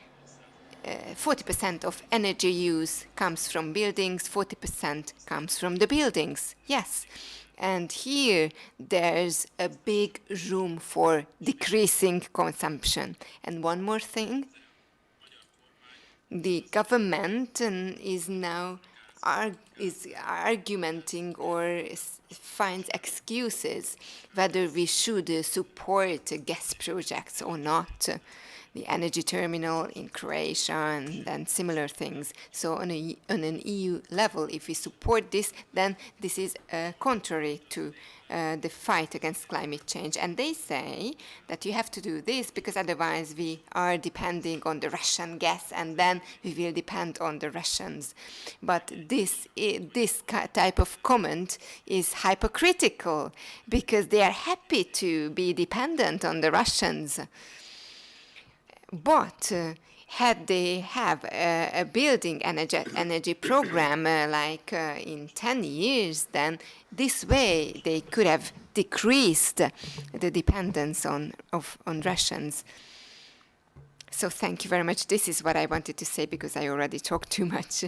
40% of energy use comes from buildings, 40% comes from the buildings. Yes. And here there's a big room for decreasing consumption. And one more thing, the government is now argumenting or finds excuses whether we should support gas projects or not. the energy terminal in Croatia and similar things. So on an EU level, if we support this, then this is contrary to the fight against climate change. And they say that you have to do this because otherwise we are depending on the Russian gas and then we will depend on the Russians. But this type of comment is hypocritical because they are happy to be dependent on the Russians. But had they have a building energy program like in 10 years, then this way they could have decreased the dependence on Russians. So thank you very much. This is what I wanted to say because I already talked too much.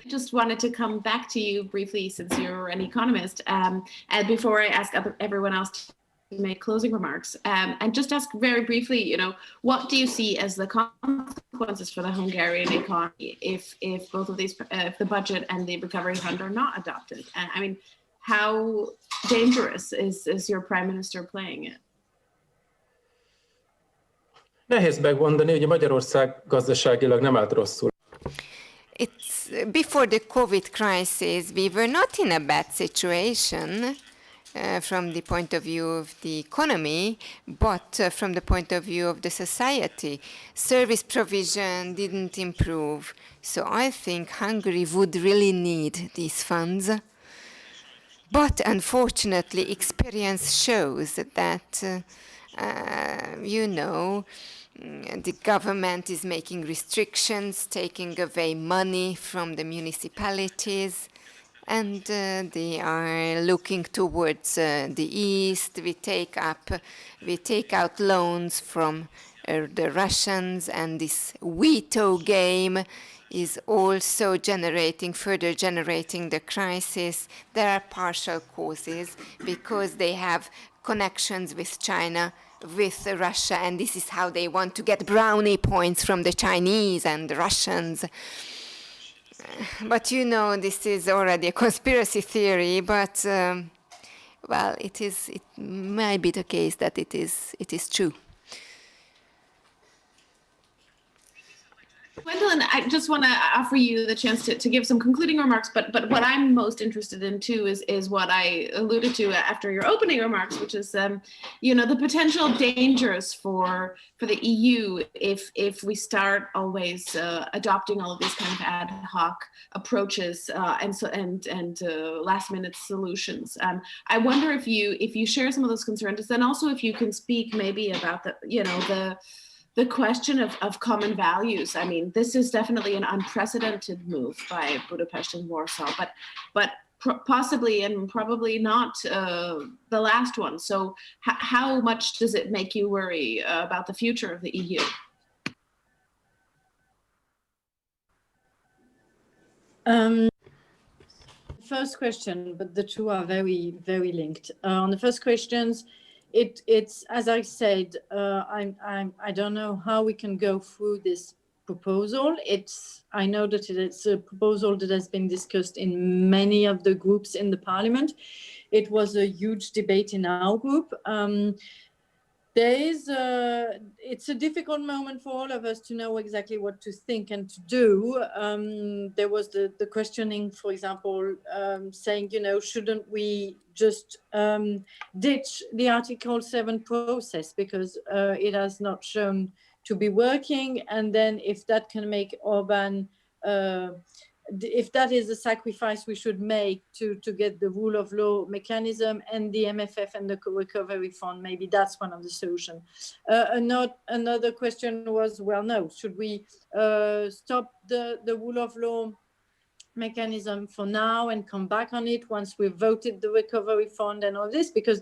Just wanted to come back to you briefly since you're an economist, and before I ask everyone else to make closing remarks, and just ask very briefly, you know, what do you see as the consequences for the Hungarian economy if both of these, if the budget and the recovery fund are not adopted? And I mean, how dangerous is your prime minister playing it? Nehéz megmondani, hogy Magyarország gazdaságilag nem állt rosszul. It's before the COVID crisis, we were not in a bad situation from the point of view of the economy, but from the point of view of the society. Service provision didn't improve. So I think Hungary would really need these funds. But unfortunately, experience shows that, you know, the government is making restrictions, taking away money from the municipalities, and they are looking towards the east. We take out loans from the Russians, and this veto game is also further generating the crisis. There are partial causes because they have connections with China, with Russia, and this is how they want to get brownie points from the Chinese and the Russians. But you know, this is already a conspiracy theory, but well, it might be the case that it is true. Gwendolyn, I just want to offer you the chance to give some concluding remarks, but what I'm most interested in too is what I alluded to after your opening remarks, which is you know, the potential dangers for the EU if we start always adopting all of these kind of ad hoc approaches and last minute solutions. I wonder if you share some of those concerns, and also if you can speak maybe about the question of common values. I mean, this is definitely an unprecedented move by Budapest and Warsaw, but possibly and probably not the last one. So how much does it make you worry about the future of the EU? First question, but the two are very, very linked. On the first questions, it's as I said, I don't know how we can go through this proposal. I know that it's a proposal that has been discussed in many of the groups in the parliament. It was a huge debate in our group. It's a difficult moment for all of us to know exactly what to think and to do. There was the questioning, for example, saying, you know, shouldn't we just ditch the Article 7 process because it has not shown to be working, and then if that can make Orban, if that is a sacrifice we should make to get the rule of law mechanism and the MFF and the recovery fund, maybe that's one of the solutions. Another question was, well, no, should we stop the rule of law mechanism for now and come back on it once we've voted the recovery fund and all this, because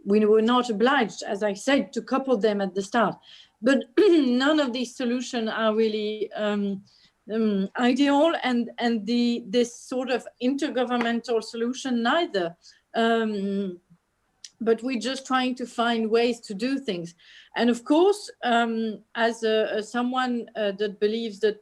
we were not obliged, as I said, to couple them at the start. But none of these solutions are really ideal, and this sort of intergovernmental solution neither. But we're just trying to find ways to do things. And of course, as someone that believes that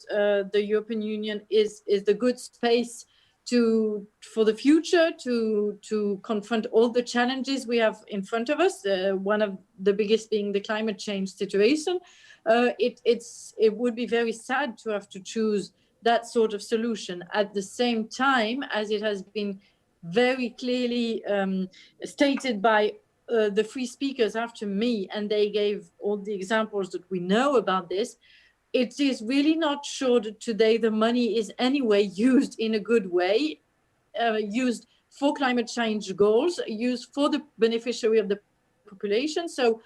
the European Union is the good space for the future to confront all the challenges we have in front of us. One of the biggest being the climate change situation. It would be very sad to have to choose that sort of solution at the same time as it has been very clearly stated by the three speakers after me, and they gave all the examples that we know about this. It is really not sure that today the money is anyway used in a good way, used for climate change goals, used for the beneficiary of the population. So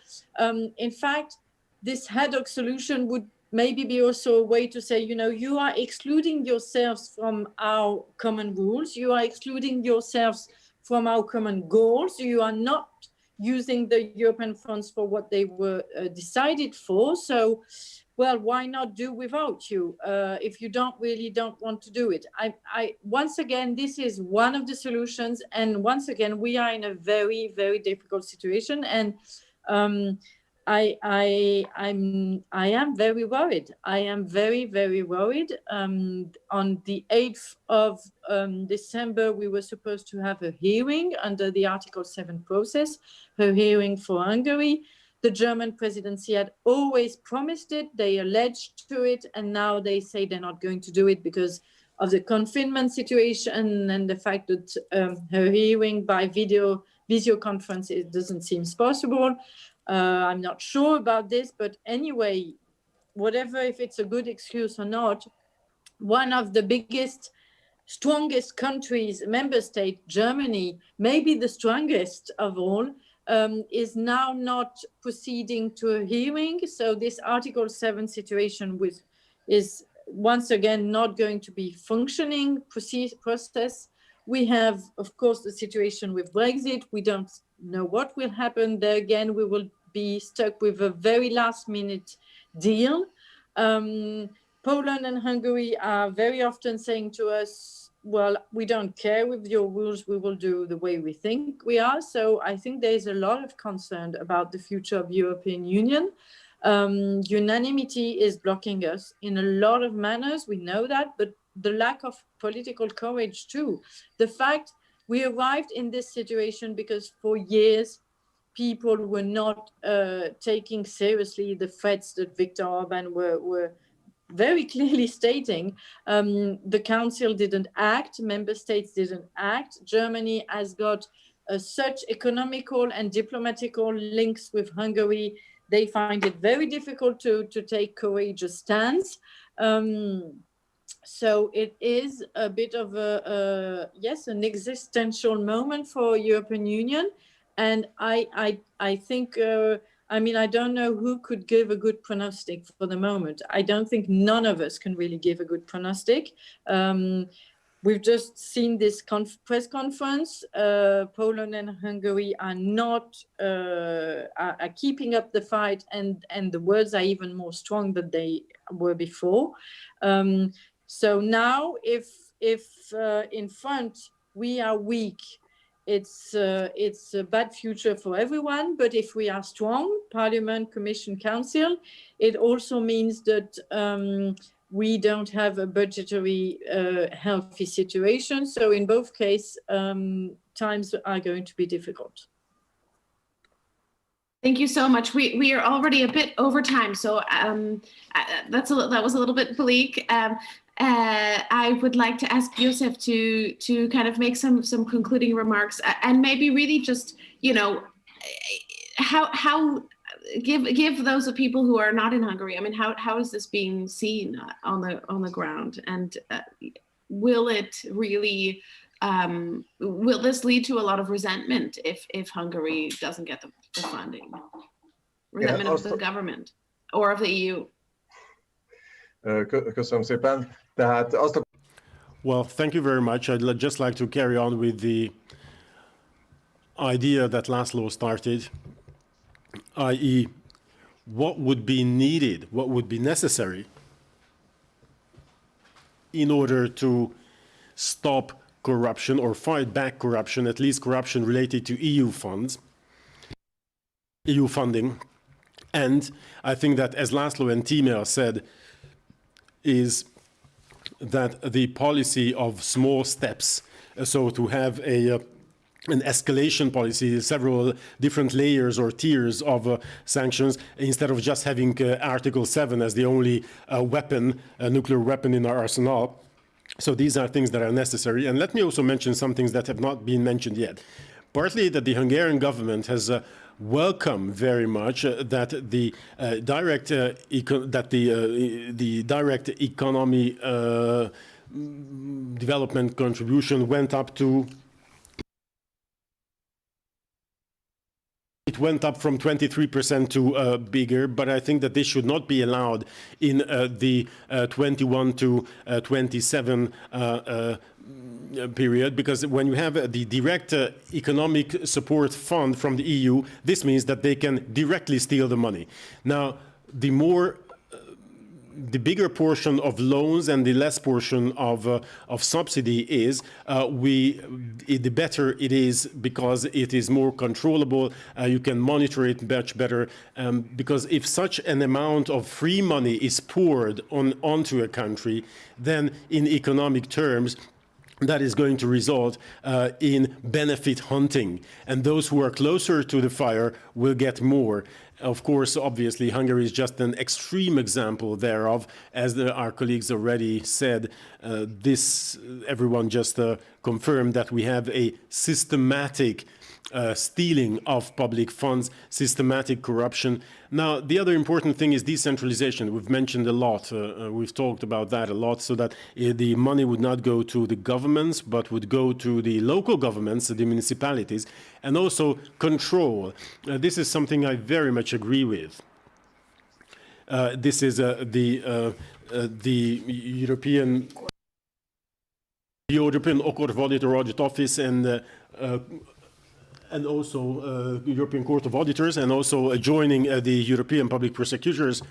in fact, this ad hoc solution would maybe be also a way to say, you know, you are excluding yourselves from our common rules, you are excluding yourselves from our common goals, you are not using the European funds for what they were decided for. So, well, why not do without you if you don't want to do it? Once again, this is one of the solutions, and once again, we are in a very, very difficult situation, and I am very worried. I am very, very worried. On the 8th of December, we were supposed to have a hearing under the Article 7 process, a hearing for Hungary. The German presidency had always promised it, they alleged to it, and now they say they're not going to do it because of the confinement situation and the fact that her hearing by video conference, it doesn't seem possible. I'm not sure about this, but anyway, whatever, if it's a good excuse or not, one of the biggest, strongest countries, member state, Germany, maybe the strongest of all, is now not proceeding to a hearing. So this Article 7 situation is once again not going to be functioning process. We have, of course, the situation with Brexit. We don't know what will happen. There again, we will be stuck with a very last minute deal. Poland and Hungary are very often saying to us, well, we don't care with your rules, we will do the way we think we are. So I think there's a lot of concern about the future of European Union. Unanimity is blocking us in a lot of manners, we know that, but the lack of political courage too. The fact we arrived in this situation because for years, people were not taking seriously the threats that Viktor Orban were very clearly stating. The council didn't act, member states didn't act. Germany has got such economical and diplomatical links with Hungary. They find it very difficult to take courageous stance. So it is a bit of yes, an existential moment for European Union. And I think, I mean, I don't know who could give a good prognostic for the moment. I don't think none of us can really give a good prognostic. We've just seen this press conference. Poland and Hungary are not are keeping up the fight, and the words are even more strong than they were before. So now, if in front we are weak, it's a bad future for everyone. But if we are strong, Parliament, Commission, Council, it also means that we don't have a budgetary healthy situation. So in both cases, times are going to be difficult. Thank you so much. We are already a bit over time, so that was a little bit bleak. I would like to ask Joseph to kind of make some concluding remarks, and maybe really just, you know, how give those of people who are not in Hungary, I mean, how is this being seen on the ground, and will it really will this lead to a lot of resentment if Hungary doesn't get the funding? Resentment of the government or of the EU? Köszönöm szépen. Tehát azt Well, thank you very much. I'd just like to carry on with the idea that László started, i.e., what would be needed, what would be necessary in order to stop corruption or fight back corruption, at least corruption related to EU funds, EU funding. And I think that, as László and Tímea said, is that the policy of small steps, so to have an escalation policy, several different layers or tiers of sanctions, instead of just having Article 7 as the only weapon, nuclear weapon in our arsenal. So these are things that are necessary. And let me also mention some things that have not been mentioned yet. Partly that the Hungarian government has welcomed very much that the direct economy development contribution went up to. It went up from 23% to bigger, but I think that this should not be allowed in the 21 to 27 period, because when you have the direct economic support fund from the EU, this means that they can directly steal the money. Now, the bigger portion of loans and the less portion of subsidy is, the better it is, because it is more controllable. You can monitor it much better, because if such an amount of free money is poured onto a country, then in economic terms, that is going to result in benefit hunting, and those who are closer to the fire will get more. Of course, obviously, Hungary is just an extreme example thereof. As our colleagues already said, everyone just confirmed that we have a systematic stealing of public funds, systematic corruption. Now, the other important thing is decentralization. We've mentioned a lot, we've talked about that a lot, so that the money would not go to the governments, but would go to the local governments, the municipalities, and also control. This is something I very much agree with. This is the European Court of Audit Office and also European Court of Auditors, and also joining the European Public Prosecutors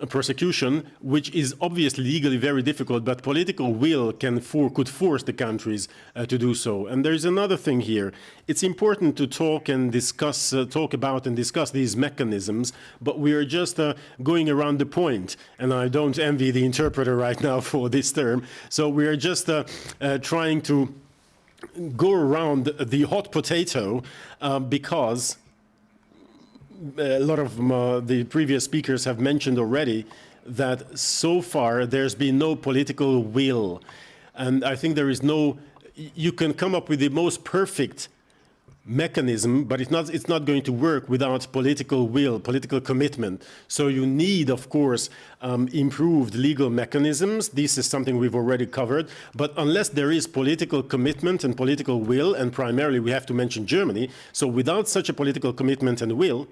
prosecution, which is obviously legally very difficult, but political will could force the countries to do so. And there is another thing here. It's important to talk about and discuss these mechanisms, but we are just going around the point, and I don't envy the interpreter right now for this term. So we are just trying to go around the hot potato, because a lot of the previous speakers have mentioned already that so far there's been no political will. And I think there is you can come up with the most perfect mechanism, but it's not going to work without political will, political commitment. So you need, of course, improved legal mechanisms. This is something we've already covered. But unless there is political commitment and political will, and primarily we have to mention Germany, so without such a political commitment and will,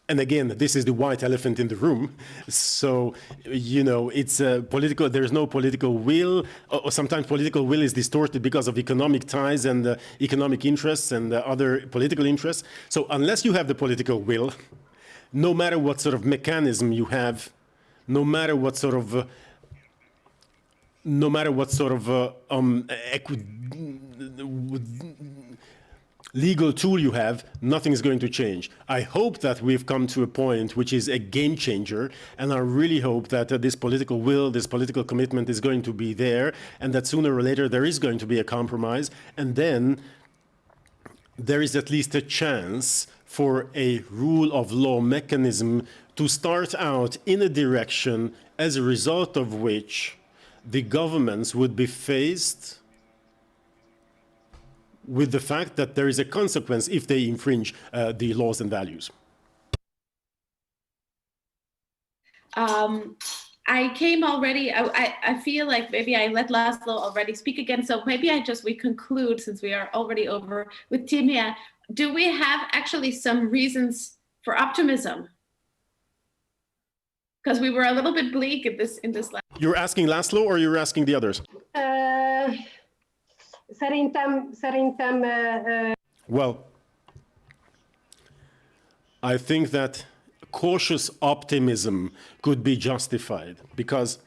and again, this is the white elephant in the room. So, it's political. There's no political will, or sometimes political will is distorted because of economic ties and economic interests and other political interests. So, unless you have the political will, no matter what sort of mechanism you have, no matter what sort of legal tool you have, nothing is going to change. I hope that we've come to a point which is a game changer, and I really hope that this political will, this political commitment is going to be there, and that sooner or later there is going to be a compromise, and then there is at least a chance for a rule of law mechanism to start out in a direction as a result of which the governments would be faced with the fact that there is a consequence if they infringe the laws and values. I came already, I feel like maybe I let Laszlo already speak again, so maybe we conclude, since we are already over with Timea. Do we have actually some reasons for optimism? Because we were a little bit bleak in this last. You're asking Laszlo or you're asking the others? Well, I think that cautious optimism could be justified, because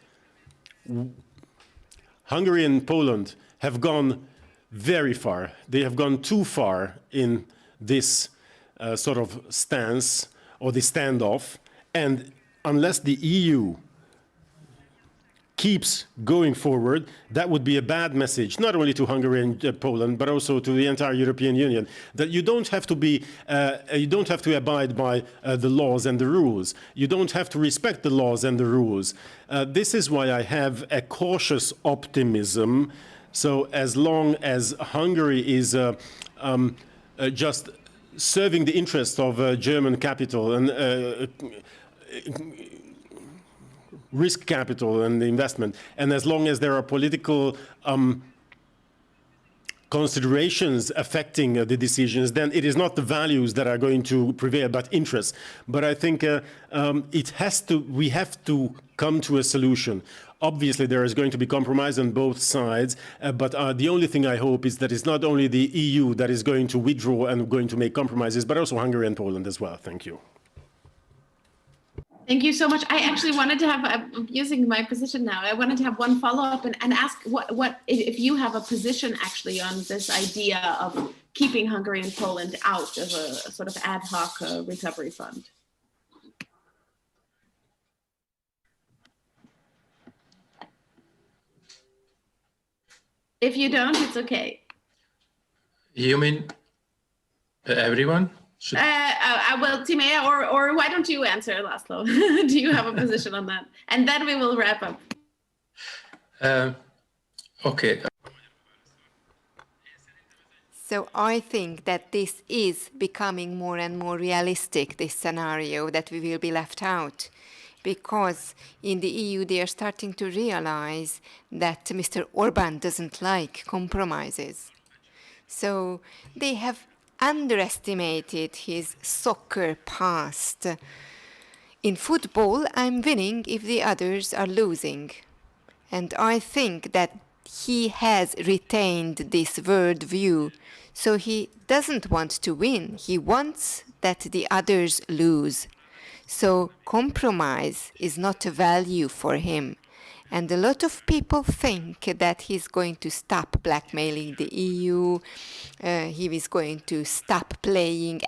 Hungary and Poland have gone very far. They have gone too far in this sort of stance or the standoff, and unless the EU keeps going forward, that would be a bad message, not only to Hungary and Poland, but also to the entire European Union, that you don't have to be, you don't have to abide by the laws and the rules. You don't have to respect the laws and the rules. This is why I have a cautious optimism. So as long as Hungary is just serving the interests of German capital and risk capital and investment, and as long as there are political considerations affecting the decisions, then it is not the values that are going to prevail, but interests. But I think we have to come to a solution. Obviously, there is going to be compromise on both sides, but the only thing I hope is that it's not only the EU that is going to withdraw and going to make compromises, but also Hungary and Poland as well. Thank you. Thank you so much. I actually wanted to have, using my position now, I wanted to have one follow-up and ask what if you have a position actually on this idea of keeping Hungary and Poland out of a sort of ad hoc recovery fund. If you don't, it's okay. You mean everyone? Well, Timea, or why don't you answer, Laszlo? Do you have a position on that? And then we will wrap up. Okay. So I think that this is becoming more and more realistic, this scenario that we will be left out. Because in the EU, they are starting to realize that Mr. Orbán doesn't like compromises. So they have underestimated his soccer past. In football, I'm winning if the others are losing. And I think that he has retained this world view. So he doesn't want to win. He wants that the others lose. So compromise is not a value for him. And a lot of people think that he's going to stop blackmailing the EU, he is going to stop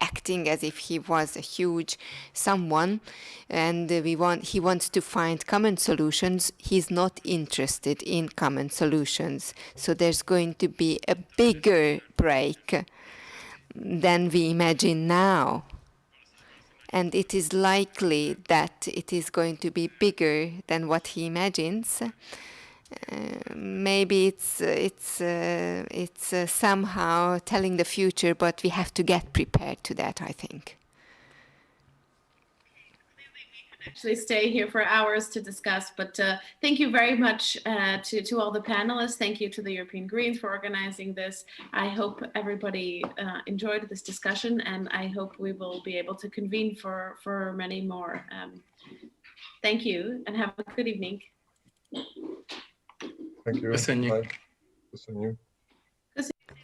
acting as if he was a huge someone, and he wants to find common solutions. He's not interested in common solutions. So there's going to be a bigger break than we imagine now. And it is likely that it is going to be bigger than what he imagines. Maybe it's somehow telling the future, but we have to get prepared to that, I think. Actually stay here for hours to discuss, but thank you very much to all the panelists. Thank you to the European Greens for organizing this. I hope everybody enjoyed this discussion, and I hope we will be able to convene for many more. Thank you, and have a good evening. Thank you. Bye.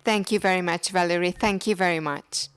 Thank you very much, Valerie. Thank you very much.